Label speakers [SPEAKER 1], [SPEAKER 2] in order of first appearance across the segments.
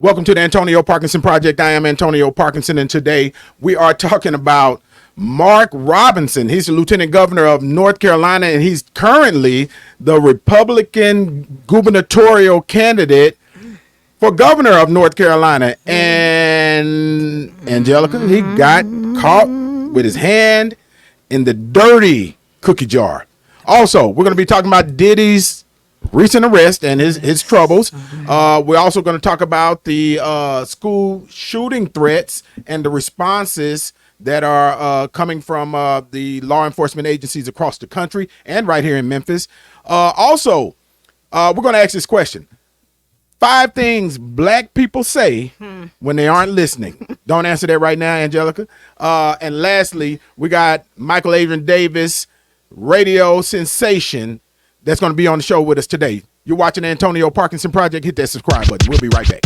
[SPEAKER 1] Welcome to the Antonio Parkinson Project. I am Antonio Parkinson, and today we are talking about Mark Robinson. He's the Lieutenant Governor of North Carolina, and he's currently the Republican gubernatorial candidate for governor of North Carolina. And Angelica, he got caught with his hand in the dirty cookie jar. Also, we're going to be talking about Diddy's recent arrest and his troubles. We're also going to talk about the school shooting threats and the responses that are coming from the law enforcement agencies across the country and right here in Memphis. Also, we're going to ask this question. 5 things black people say when they aren't listening. Don't answer that right now, Angelica. And lastly, we got Michael Adrian Davis, radio sensation, that's going to be on the show with us today. You're watching the Antonio Parkinson Project. Hit that subscribe button. We'll be right back.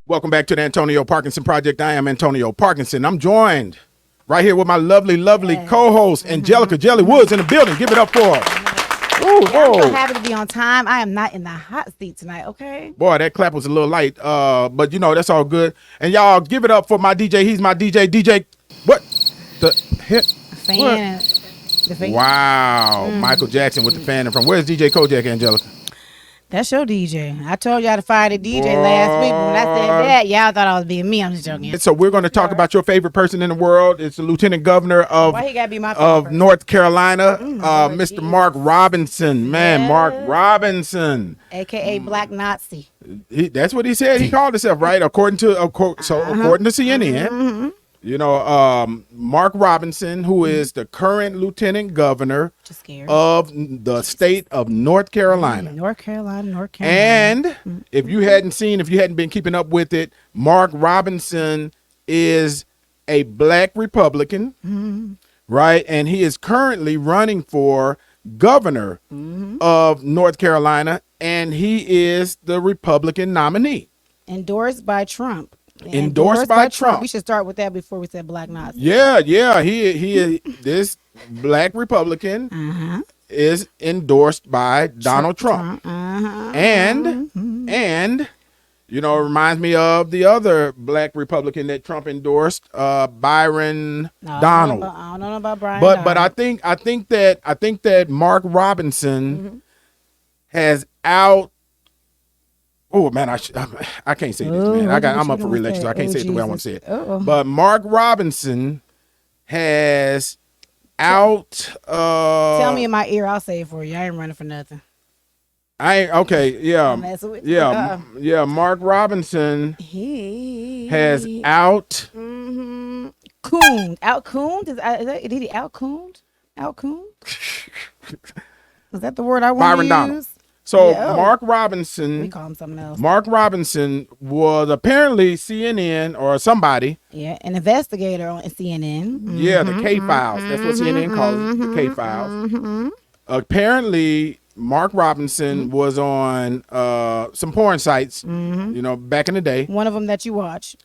[SPEAKER 1] Welcome back to the Antonio Parkinson Project. I am Antonio Parkinson. I'm joined right here with my lovely co-host, Angelica Jelly Woods in the building. Give it up for her.
[SPEAKER 2] Ooh, I'm so happy to be on time. I am not in the hot seat tonight, okay?
[SPEAKER 1] Boy, that clap was a little light, but you know, that's all good. And y'all give it up for my DJ. He's my DJ. DJ, what? The hit?
[SPEAKER 2] Fan. The fan.
[SPEAKER 1] Wow. Michael Jackson with the fan. From where's DJ Kojak, Angelica?
[SPEAKER 2] That's your DJ. I told y'all to fire the DJ last week, but when I said that, y'all thought I was being me. I'm just joking.
[SPEAKER 1] So we're going to talk about your favorite person in the world. It's the Lieutenant Governor of,
[SPEAKER 2] Why he gotta be my favorite
[SPEAKER 1] North Carolina, Mr. Mark Robinson. Man, yes. Mark Robinson.
[SPEAKER 2] AKA Black Nazi.
[SPEAKER 1] That's what he said. He called himself, right? According to CNN. You know, Mark Robinson, who is the current lieutenant governor of the state of North Carolina.
[SPEAKER 2] North Carolina.
[SPEAKER 1] And if you hadn't been keeping up with it, Mark Robinson is a black Republican, right? And he is currently running for governor of North Carolina, and he is the Republican nominee.
[SPEAKER 2] Endorsed by Trump.
[SPEAKER 1] Endorsed by Trump.
[SPEAKER 2] We should start with that before we said Black Nazi.
[SPEAKER 1] Yeah. He this black Republican is endorsed by Donald Trump. And you know, it reminds me of the other black Republican that Trump endorsed, Byron Donald.
[SPEAKER 2] I don't know about Byron.
[SPEAKER 1] But I think that Mark Robinson has out. Oh man, I can't say this, man. I'm up for reelection, so I can't say it the way I want to say it. But Mark Robinson has out.
[SPEAKER 2] Tell me in my ear, I'll say it for you. I ain't running for nothing.
[SPEAKER 1] Yeah. Mark Robinson has out.
[SPEAKER 2] Cooned. Out-cooned? Did he out-cooned? Out-cooned? Is that the word I want
[SPEAKER 1] Byron
[SPEAKER 2] to use?
[SPEAKER 1] Donald. So Mark Robinson,
[SPEAKER 2] we call him something else.
[SPEAKER 1] Mark Robinson was apparently CNN or somebody.
[SPEAKER 2] Yeah, an investigator on CNN.
[SPEAKER 1] Yeah, the K Files. That's what CNN calls it, the K Files. Apparently, Mark Robinson was on some porn sites, you know, back in the day.
[SPEAKER 2] One of them that you watch.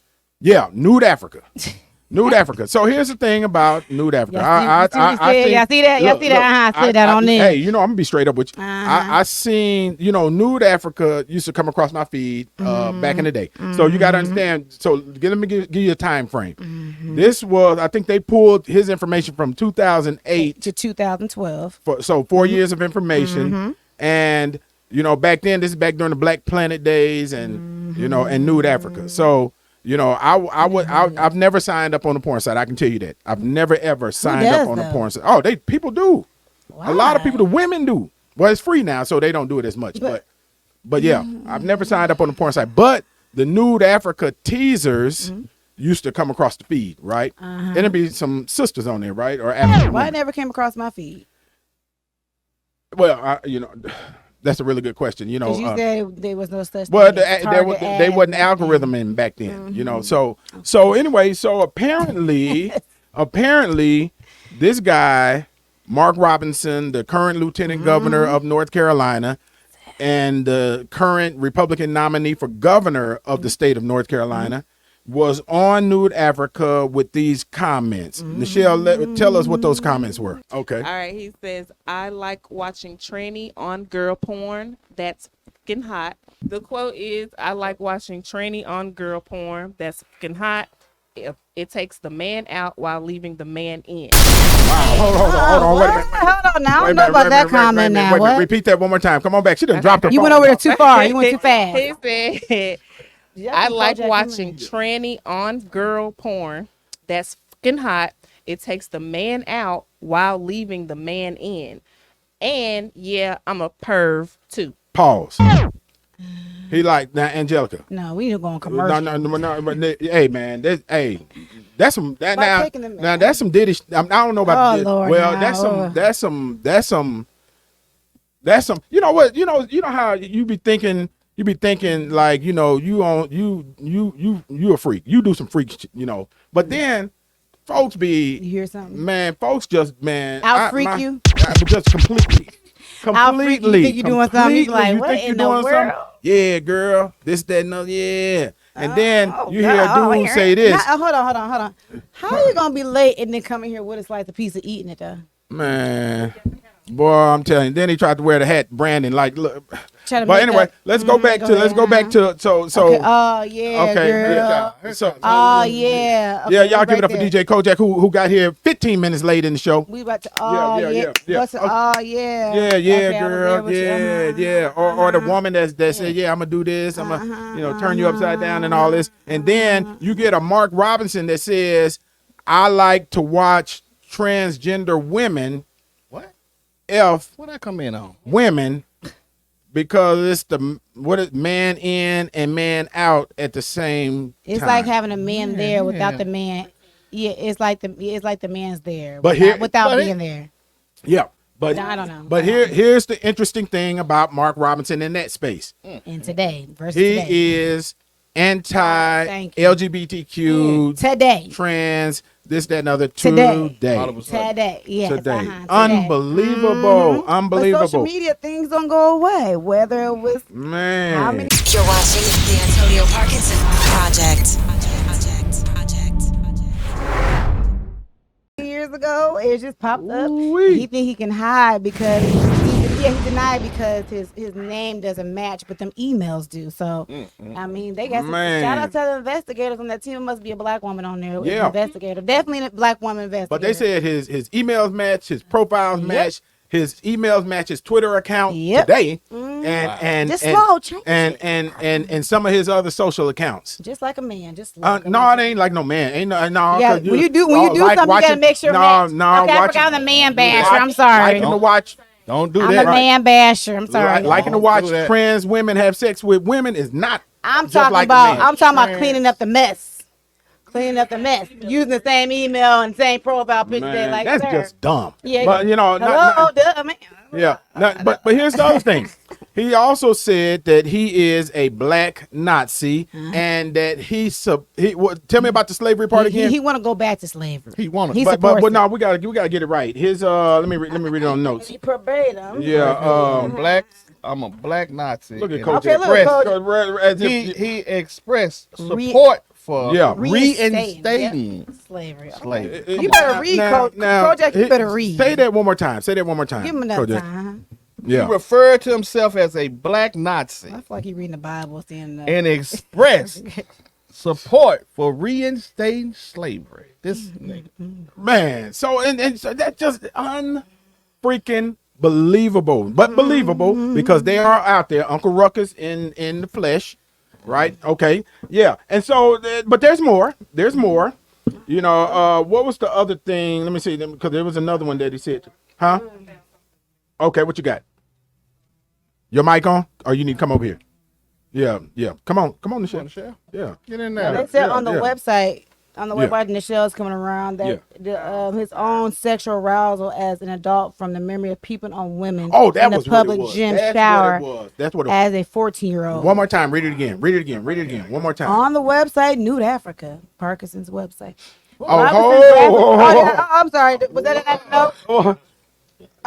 [SPEAKER 1] Yeah, Nude Africa. Nude Africa. So here's the thing about Nude Africa.
[SPEAKER 2] Y'all see that? I said that on there.
[SPEAKER 1] Hey, you know, I'm gonna be straight up with you. I seen, you know, Nude Africa used to come across my feed back in the day. So you got to understand. So let me give you a time frame. This was, I think they pulled his information from 2008
[SPEAKER 2] to 2012.
[SPEAKER 1] So 4 years of information, and you know, back then, this is back during the Black Planet days, and you know, and Nude Africa. So. You know, I've never signed up on a porn site. I can tell you that. I've never ever signed up on a porn site. Oh, people do.
[SPEAKER 2] Why?
[SPEAKER 1] A lot of people, the women do. Well, it's free now, so they don't do it as much. But yeah, I've never signed up on a porn site. But the Nude Africa teasers used to come across the feed, right? And there'd be some sisters on there, right? Or African
[SPEAKER 2] Why
[SPEAKER 1] women.
[SPEAKER 2] it never came across my feed?
[SPEAKER 1] Well, That's a really good question. You know,
[SPEAKER 2] Because you said there was no such
[SPEAKER 1] well,
[SPEAKER 2] thing as
[SPEAKER 1] there was
[SPEAKER 2] target
[SPEAKER 1] they
[SPEAKER 2] ads
[SPEAKER 1] wasn't
[SPEAKER 2] back
[SPEAKER 1] algorithm in back then. You know, so anyway, so apparently, this guy, Mark Robinson, the current lieutenant governor of North Carolina, and the current Republican nominee for governor of the state of North Carolina, was on Nude Africa with these comments. Michelle, tell us what those comments were. Okay.
[SPEAKER 3] All right, he says, I like watching tranny on girl porn. That's fucking hot. The quote is, I like watching tranny on girl porn. That's fucking hot. If it takes the man out while leaving the man in.
[SPEAKER 1] Wow. Hold on. Wait a minute.
[SPEAKER 2] Hold on now. I don't know about that comment now.
[SPEAKER 1] Wait a minute.
[SPEAKER 2] What?
[SPEAKER 1] Repeat that one more time. Come on back. She done dropped her
[SPEAKER 2] You
[SPEAKER 1] phone.
[SPEAKER 2] went over there too far. You went too fast.
[SPEAKER 3] He said, I like watching tranny on girl porn. That's fucking hot. It takes the man out while leaving the man in. And yeah, I'm a perv too.
[SPEAKER 1] Pause. He like, now Angelica.
[SPEAKER 2] No, we need to go on commercial.
[SPEAKER 1] No. But, hey man, that's some that
[SPEAKER 2] Stop
[SPEAKER 1] now.
[SPEAKER 2] taking them
[SPEAKER 1] Now
[SPEAKER 2] out.
[SPEAKER 1] that's some Diddy. I don't know about.
[SPEAKER 2] Oh, Lord,
[SPEAKER 1] well,
[SPEAKER 2] now,
[SPEAKER 1] that's some. You know what? You know how you be thinking. You be thinking like, you know, you a freak. You do some freak shit, you know. But then folks be,
[SPEAKER 2] You hear something?
[SPEAKER 1] man, folks just, man.
[SPEAKER 2] You?
[SPEAKER 1] Just completely.
[SPEAKER 2] Out freak you. You think you doing something? You like,
[SPEAKER 1] You
[SPEAKER 2] what
[SPEAKER 1] think
[SPEAKER 2] in
[SPEAKER 1] you
[SPEAKER 2] the
[SPEAKER 1] doing
[SPEAKER 2] world?
[SPEAKER 1] something? Yeah, girl. This, that, and other, yeah. And then you hear
[SPEAKER 2] God.
[SPEAKER 1] a dude say this.
[SPEAKER 2] Hold on. How are you going to be late and then come in here with a slice of pizza eating it, though?
[SPEAKER 1] Man. Boy, I'm telling you. Then he tried to wear the hat, Brandon. Like, look. But anyway, let's go back to.
[SPEAKER 2] Okay. Oh yeah, girl.
[SPEAKER 1] Yeah. So,
[SPEAKER 2] Oh yeah.
[SPEAKER 1] yeah, y'all give it up
[SPEAKER 2] right
[SPEAKER 1] for
[SPEAKER 2] there.
[SPEAKER 1] DJ Kojak who got here 15 minutes late in the show.
[SPEAKER 2] We about to. Oh yeah. What's it? Oh yeah.
[SPEAKER 1] Yeah,
[SPEAKER 2] Okay, I was
[SPEAKER 1] girl.
[SPEAKER 2] there with you.
[SPEAKER 1] Yeah. Or the woman that said, yeah, I'm gonna do this. I'm gonna turn you upside down and all this. And then you get a Mark Robinson that says, I like to watch transgender women.
[SPEAKER 4] What?
[SPEAKER 1] What
[SPEAKER 4] I come in on?
[SPEAKER 1] women, because it's man in and man out at the same
[SPEAKER 2] It's
[SPEAKER 1] time.
[SPEAKER 2] like having a man there without the man. Yeah, it's like the man's there,
[SPEAKER 1] But
[SPEAKER 2] without being there.
[SPEAKER 1] Yeah. But
[SPEAKER 2] I don't know.
[SPEAKER 1] But here's the interesting thing about Mark Robinson in that space.
[SPEAKER 2] And today versus
[SPEAKER 1] He
[SPEAKER 2] today.
[SPEAKER 1] is anti
[SPEAKER 2] Thank you.
[SPEAKER 1] LGBTQ,
[SPEAKER 2] Today.
[SPEAKER 1] trans, this, that, and other
[SPEAKER 2] Today.
[SPEAKER 1] today.
[SPEAKER 2] Yes.
[SPEAKER 1] Today.
[SPEAKER 2] Today.
[SPEAKER 1] Unbelievable.
[SPEAKER 2] But
[SPEAKER 1] Unbelievable.
[SPEAKER 2] social media things don't go away. Whether it was
[SPEAKER 1] Man.
[SPEAKER 2] how many
[SPEAKER 5] You're watching the Antonio Parkinson Project.
[SPEAKER 2] years ago, it just popped up.
[SPEAKER 1] Ooh-wee.
[SPEAKER 2] He think he can hide because he denied because his name doesn't match, but them emails do. So I mean, they got some,
[SPEAKER 1] Man.
[SPEAKER 2] shout out to the investigators on that team. It must be a black woman on there.
[SPEAKER 1] Yeah.
[SPEAKER 2] Investigator, definitely a black woman investigator.
[SPEAKER 1] But they said his emails match, his profiles match, his emails match his Twitter account today, and
[SPEAKER 2] Just slow, change
[SPEAKER 1] and some of his other social accounts.
[SPEAKER 2] just like a man, just like
[SPEAKER 1] No, it ain't like no man. Ain't no.
[SPEAKER 2] Yeah, when you do something, you gotta make sure.
[SPEAKER 1] No,
[SPEAKER 2] okay, I forgot I'm a man basher. I'm sorry.
[SPEAKER 1] Liking to watch.
[SPEAKER 4] Don't do
[SPEAKER 2] I'm
[SPEAKER 4] that.
[SPEAKER 2] a man basher. I'm sorry.
[SPEAKER 1] Liking to
[SPEAKER 4] Don't
[SPEAKER 1] watch
[SPEAKER 4] do that.
[SPEAKER 1] trans women have sex with women is not.
[SPEAKER 2] I'm
[SPEAKER 1] just
[SPEAKER 2] talking
[SPEAKER 1] like a
[SPEAKER 2] about.
[SPEAKER 1] man.
[SPEAKER 2] I'm talking about cleaning up the mess. Cleaning up the mess. Using the same email and same profile picture.
[SPEAKER 1] Man,
[SPEAKER 2] Like
[SPEAKER 1] that's
[SPEAKER 2] sir.
[SPEAKER 1] just dumb.
[SPEAKER 2] Yeah.
[SPEAKER 1] But you know,
[SPEAKER 2] Hello, duh, man.
[SPEAKER 1] yeah. But here's the other thing. He also said that he is a black Nazi and that tell me about the slavery part again.
[SPEAKER 2] He want to go back to slavery.
[SPEAKER 4] He wanted.
[SPEAKER 2] He
[SPEAKER 1] but
[SPEAKER 2] supports
[SPEAKER 1] no,
[SPEAKER 2] it.
[SPEAKER 1] we gotta get it right. His let me read it on notes.
[SPEAKER 2] He verbatim.
[SPEAKER 1] Yeah.
[SPEAKER 4] I'm a black Nazi.
[SPEAKER 1] Look at
[SPEAKER 4] And
[SPEAKER 1] Coach.
[SPEAKER 2] Okay, look,
[SPEAKER 4] expressed-
[SPEAKER 2] Coach.
[SPEAKER 1] As if-
[SPEAKER 4] He expressed support for reinstating
[SPEAKER 2] slavery.
[SPEAKER 4] slavery.
[SPEAKER 2] You better read, Coach. Kojak, you better read.
[SPEAKER 1] Say that one more time.
[SPEAKER 2] Give him another
[SPEAKER 1] Kojak.
[SPEAKER 2] time.
[SPEAKER 1] Yeah.
[SPEAKER 4] He referred to himself as a black Nazi
[SPEAKER 2] I feel like he reading the Bible, seeing the.
[SPEAKER 4] and expressed support for reinstating slavery. This nigga.
[SPEAKER 1] Man, so and so that's just unfreaking believable, but believable because they are out there. Uncle Ruckus in the flesh, right? Okay, yeah. And so, but there's more. There's more. You know, what was the other thing? Let me see, because there was another one that he said. Huh? Okay, what you got? Your mic on, or you need to come over here? Yeah. Come on, Michelle.
[SPEAKER 4] Michelle?
[SPEAKER 1] Yeah.
[SPEAKER 4] Get in
[SPEAKER 2] They
[SPEAKER 4] there.
[SPEAKER 2] said on the website, on the
[SPEAKER 1] Yeah.
[SPEAKER 2] website, and the shell's coming around that his own sexual arousal as an adult from the memory of peeping on women
[SPEAKER 1] Oh, that
[SPEAKER 2] in the
[SPEAKER 1] was what it
[SPEAKER 2] public
[SPEAKER 1] was.
[SPEAKER 2] gym
[SPEAKER 1] That's
[SPEAKER 2] shower
[SPEAKER 1] what it was. That's what it was.
[SPEAKER 2] as a 14-year-old.
[SPEAKER 1] One more time. Read it again. Read it again. Read it again. One more time.
[SPEAKER 2] On the website, Nude Africa, Parkinson's website.
[SPEAKER 1] Oh,
[SPEAKER 2] I'm sorry. Was that another note?
[SPEAKER 1] Oh,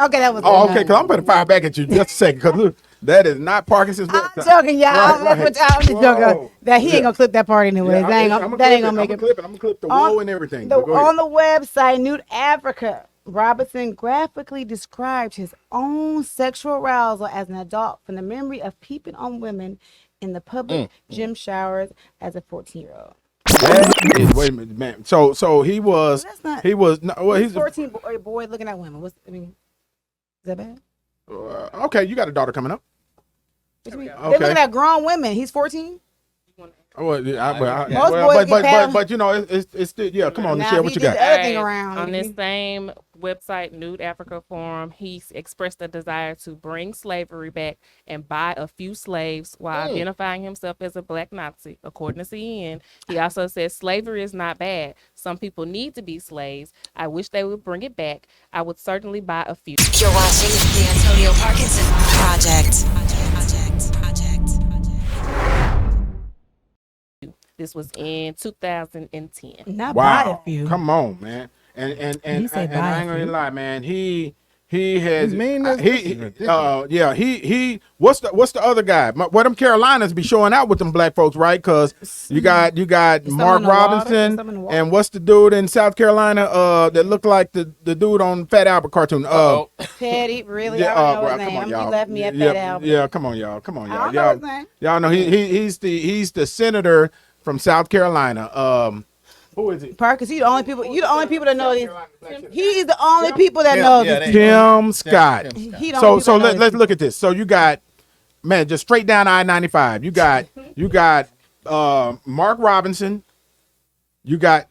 [SPEAKER 2] Okay, that was.
[SPEAKER 1] okay. Because I'm going to fire back at you just a second. Because look, that is not Parkinson's
[SPEAKER 2] I'm
[SPEAKER 1] website.
[SPEAKER 2] joking, y'all.
[SPEAKER 1] Right,
[SPEAKER 2] I'm just joking.
[SPEAKER 1] Whoa.
[SPEAKER 2] That he ain't gonna clip that part anyway.
[SPEAKER 1] Yeah,
[SPEAKER 2] that ain't gonna make
[SPEAKER 1] I'm
[SPEAKER 2] it.
[SPEAKER 1] going to clip the whoa and everything. But go
[SPEAKER 2] On
[SPEAKER 1] ahead.
[SPEAKER 2] the website, Nude Africa, Robinson graphically described his own sexual arousal as an adult from the memory of peeping on women in the public gym showers as a 14-year-old.
[SPEAKER 1] Wait a minute, man. So he was.
[SPEAKER 2] That's not.
[SPEAKER 1] He was. No, well, he's
[SPEAKER 2] 14 boy looking at women. Is that bad?
[SPEAKER 1] okay. You got a daughter coming up.
[SPEAKER 2] What you mean?
[SPEAKER 1] Okay.
[SPEAKER 2] They're looking at grown women. He's 14.
[SPEAKER 1] Well,
[SPEAKER 2] Most boys get past-
[SPEAKER 1] but you know, it's still, yeah. Come on,
[SPEAKER 2] Now,
[SPEAKER 1] share
[SPEAKER 2] if
[SPEAKER 1] what
[SPEAKER 2] he
[SPEAKER 1] you
[SPEAKER 2] did
[SPEAKER 1] got.
[SPEAKER 2] the other thing around.
[SPEAKER 3] On this same website, Nude Africa Forum, he expressed a desire to bring slavery back and buy a few slaves while identifying himself as a black Nazi, according to CNN. He also says slavery is not bad. Some people need to be slaves. I wish they would bring it back. I would certainly buy a few.
[SPEAKER 5] You're watching the Antonio Parkinson Project.
[SPEAKER 3] This was in 2010.
[SPEAKER 2] Not buy
[SPEAKER 1] Wow,
[SPEAKER 2] a few.
[SPEAKER 1] come on, man. And
[SPEAKER 2] He said
[SPEAKER 1] and
[SPEAKER 2] buy
[SPEAKER 1] I
[SPEAKER 2] a
[SPEAKER 1] ain't gonna
[SPEAKER 2] few.
[SPEAKER 1] lie, man. He has
[SPEAKER 4] mean, this is ridiculous.
[SPEAKER 1] yeah, he what's the other guy? Well, them Carolinas be showing out with them black folks, right? Because you got Mark
[SPEAKER 2] in the water.
[SPEAKER 1] Robinson
[SPEAKER 2] Some in the water.
[SPEAKER 1] and what's the dude in South Carolina that looked like the dude on Fat Albert cartoon?
[SPEAKER 2] Teddy, really?
[SPEAKER 1] Yeah,
[SPEAKER 2] I don't know
[SPEAKER 1] bro,
[SPEAKER 2] his
[SPEAKER 1] come
[SPEAKER 2] name.
[SPEAKER 1] on, y'all.
[SPEAKER 2] He left me at
[SPEAKER 1] yeah,
[SPEAKER 2] that album.
[SPEAKER 1] Yeah, come on, y'all.
[SPEAKER 2] I don't know his name.
[SPEAKER 1] Y'all know he's the senator from South Carolina. Who is it?
[SPEAKER 2] Parkers, you the only people that know this. He's the only people that know
[SPEAKER 4] yeah,
[SPEAKER 2] this.
[SPEAKER 1] Tim Scott.
[SPEAKER 2] He the
[SPEAKER 1] So
[SPEAKER 2] only people that know
[SPEAKER 1] let's
[SPEAKER 2] this.
[SPEAKER 1] look at this. So you got, man, just straight down I-95. You got Mark Robinson. You got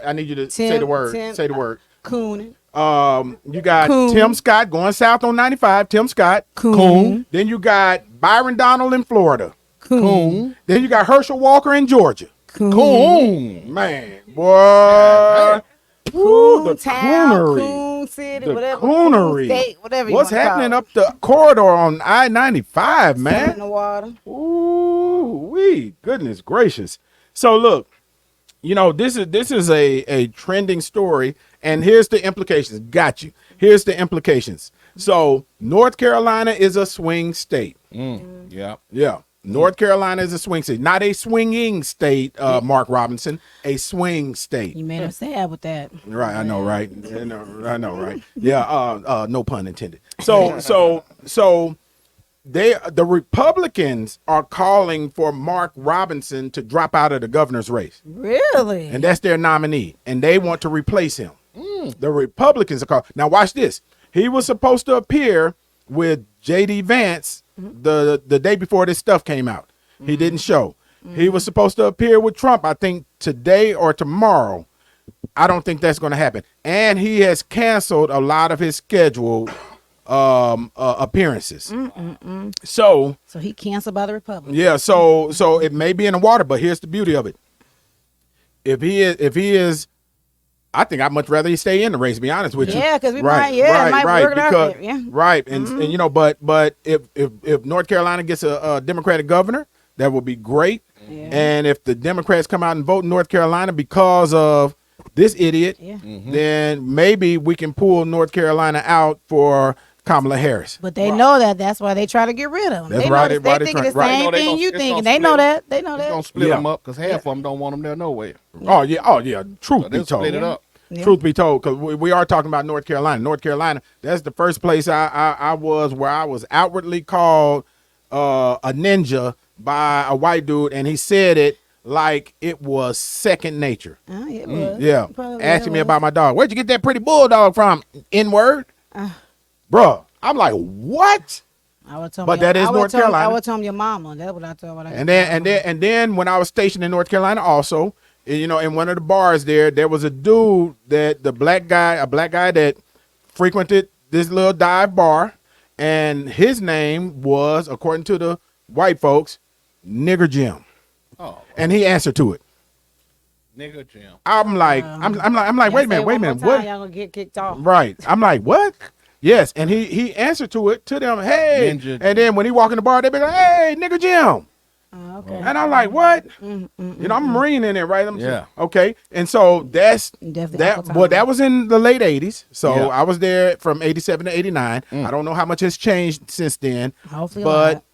[SPEAKER 1] I need you to say the word. Say the word.
[SPEAKER 2] Coon.
[SPEAKER 1] You got
[SPEAKER 2] Coon.
[SPEAKER 1] Tim Scott going south on 95. Tim Scott.
[SPEAKER 2] Coon.
[SPEAKER 1] Then you got Byron Donald in Florida.
[SPEAKER 2] Coon.
[SPEAKER 1] Then you got Herschel Walker in Georgia.
[SPEAKER 2] Coon.
[SPEAKER 1] Man, boy. Ooh, the
[SPEAKER 2] Coon Town,
[SPEAKER 1] coonery.
[SPEAKER 2] Coon City,
[SPEAKER 1] The
[SPEAKER 2] whatever.
[SPEAKER 1] coonery.
[SPEAKER 2] Coon State, whatever you
[SPEAKER 1] What's
[SPEAKER 2] wanna
[SPEAKER 1] happening
[SPEAKER 2] call
[SPEAKER 1] up the corridor on I-95,
[SPEAKER 2] it. In
[SPEAKER 1] man?
[SPEAKER 2] the water.
[SPEAKER 1] Ooh, wee, goodness gracious. So look, you know, this is a trending story, and here's the implications. Got you. Here's the implications. So North Carolina is a swing state.
[SPEAKER 4] Yeah.
[SPEAKER 1] Yeah. North Carolina is a swing state, not a swinging state, Mark Robinson, a swing state.
[SPEAKER 2] You made him sad with that.
[SPEAKER 1] Right, I know, right? I know, right? Yeah, no pun intended. So the Republicans are calling for Mark Robinson to drop out of the governor's race,
[SPEAKER 2] Really?
[SPEAKER 1] and that's their nominee, and they want to replace him. The Republicans are calling. Now, watch this. He was supposed to appear with J.D. Vance the day before this stuff came out. He didn't show. He was supposed to appear with Trump, I think, today or tomorrow. I don't think that's going to happen. And he has canceled a lot of his scheduled appearances. So
[SPEAKER 2] he canceled by the Republicans.
[SPEAKER 1] yeah, so it may be in the water, but here's the beauty of it. If he is, I think I'd much rather he stay in the race. To be honest with you,
[SPEAKER 2] Yeah, 'cause we might work it out
[SPEAKER 1] because
[SPEAKER 2] there, yeah.
[SPEAKER 1] right, and you know, but if North Carolina gets a Democratic governor, that would be great.
[SPEAKER 2] Yeah.
[SPEAKER 1] And if the Democrats come out and vote in North Carolina because of this idiot,
[SPEAKER 2] Yeah.
[SPEAKER 1] then maybe we can pull North Carolina out for Kamala Harris.
[SPEAKER 2] But they know that. That's why they try to get rid of him.
[SPEAKER 1] That's
[SPEAKER 2] They know
[SPEAKER 1] right,
[SPEAKER 2] this-
[SPEAKER 1] right,
[SPEAKER 2] They thinking
[SPEAKER 1] right,
[SPEAKER 2] the
[SPEAKER 1] right.
[SPEAKER 2] same
[SPEAKER 4] No, they
[SPEAKER 2] thing
[SPEAKER 4] gonna-
[SPEAKER 2] you
[SPEAKER 4] it's
[SPEAKER 2] thinking.
[SPEAKER 4] gonna
[SPEAKER 2] They know
[SPEAKER 4] split.
[SPEAKER 2] that. They know
[SPEAKER 4] It's gonna
[SPEAKER 2] that.
[SPEAKER 4] split
[SPEAKER 1] Yeah.
[SPEAKER 4] them up because half of them don't want them there no way.
[SPEAKER 1] Oh yeah. Truth be
[SPEAKER 4] They'll
[SPEAKER 1] told,
[SPEAKER 4] split it up.
[SPEAKER 2] Yeah.
[SPEAKER 1] Truth be told, because we are talking about North Carolina. North Carolina, that's the first place I was where I was outwardly called a ninja by a white dude, and he said it like it was second nature.
[SPEAKER 2] Oh, it was.
[SPEAKER 1] Yeah,
[SPEAKER 2] Probably
[SPEAKER 1] asking me
[SPEAKER 2] was.
[SPEAKER 1] about my dog. Where'd you get that pretty bulldog from? N-word, bruh. I'm like, what?
[SPEAKER 2] I would tell
[SPEAKER 1] But that is North Carolina.
[SPEAKER 2] I would tell him your mama. That's what I told her.
[SPEAKER 1] And then when I was stationed in North Carolina, also, you know, in one of the bars there was a dude a black guy that frequented this little dive bar, and his name was, according to the white folks, Nigger Jim.
[SPEAKER 4] Oh.
[SPEAKER 1] And he answered to it.
[SPEAKER 4] Nigga Jim.
[SPEAKER 1] I'm like, wait a minute, what?
[SPEAKER 2] Y'all gonna get kicked off.
[SPEAKER 1] Right. I'm like, what? Yes, and he answered to them, hey,
[SPEAKER 4] Ninja.
[SPEAKER 1] and then when he walk in the bar, they be like, hey, nigga Jim.
[SPEAKER 2] Oh, okay.
[SPEAKER 1] And I'm like, what? You know, I'm a Marine in it, right?
[SPEAKER 4] Yeah.
[SPEAKER 1] Okay. And so
[SPEAKER 2] Definitely
[SPEAKER 1] that.
[SPEAKER 2] Uncle
[SPEAKER 1] Well,
[SPEAKER 2] Tom.
[SPEAKER 1] that was in the late '80s. So
[SPEAKER 4] Yeah.
[SPEAKER 1] I was there from '87 to '89. I don't know how much has changed since then.
[SPEAKER 2] Hopefully a
[SPEAKER 1] but
[SPEAKER 2] lot.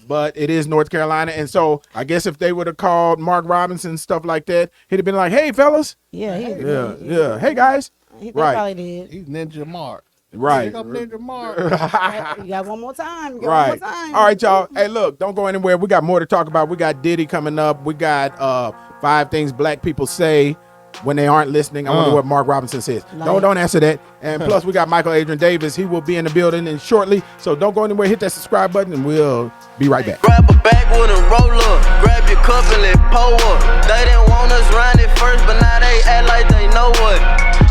[SPEAKER 1] but it is North Carolina, and so I guess if they would have called Mark Robinson and stuff like that, he'd have been like, hey, fellas.
[SPEAKER 2] Yeah,
[SPEAKER 1] Yeah. Hey, guys.
[SPEAKER 2] He
[SPEAKER 1] Right.
[SPEAKER 2] probably did.
[SPEAKER 4] He's Ninja Mark.
[SPEAKER 1] Right.
[SPEAKER 4] Pick up Ninja Mark.
[SPEAKER 2] You got one more time. You got
[SPEAKER 1] Right.
[SPEAKER 2] one more time.
[SPEAKER 1] All right, y'all. Hey, look, don't go anywhere. We got more to talk about. We got Diddy coming up. We got 5 things black people say when they aren't listening. I wonder what Mark Robinson says.
[SPEAKER 2] Like-
[SPEAKER 1] Don't answer that. And plus, we got Michael Adrian Davis. He will be in the building and shortly. So don't go anywhere. Hit that subscribe button, and we'll be right back.
[SPEAKER 6] Grab a backwood and roll up. Grab your cup and let pour up. They didn't want us round it first, but now they act like they know what.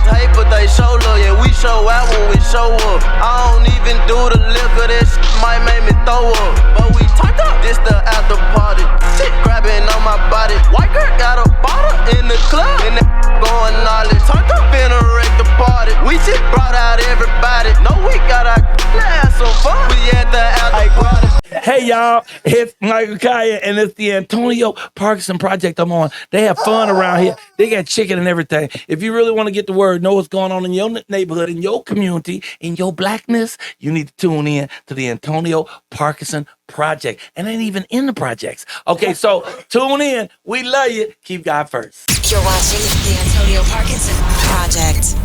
[SPEAKER 6] Hey, but they show love, yeah, we show out when we show up. I don't even do the liquor, that shit might make me throw up. But we turned up, this the after party. Shit grabbing on my body. White girl got a bottle in the club, and that going all it. Turned up in a wreck the party. We just brought out everybody. No, we got our have some fun. We at the after party.
[SPEAKER 7] Hey y'all, it's Michael Kaya and it's the Antonio Parkinson Project I'm on. They have fun around here. They got chicken and everything. If you really want to get the word, know what's going on in your neighborhood, in your community, in your blackness, you need to tune in to the Antonio Parkinson Project. And ain't even in the projects. Okay, so tune in. We love you. Keep God first.
[SPEAKER 5] You're watching the Antonio Parkinson Project.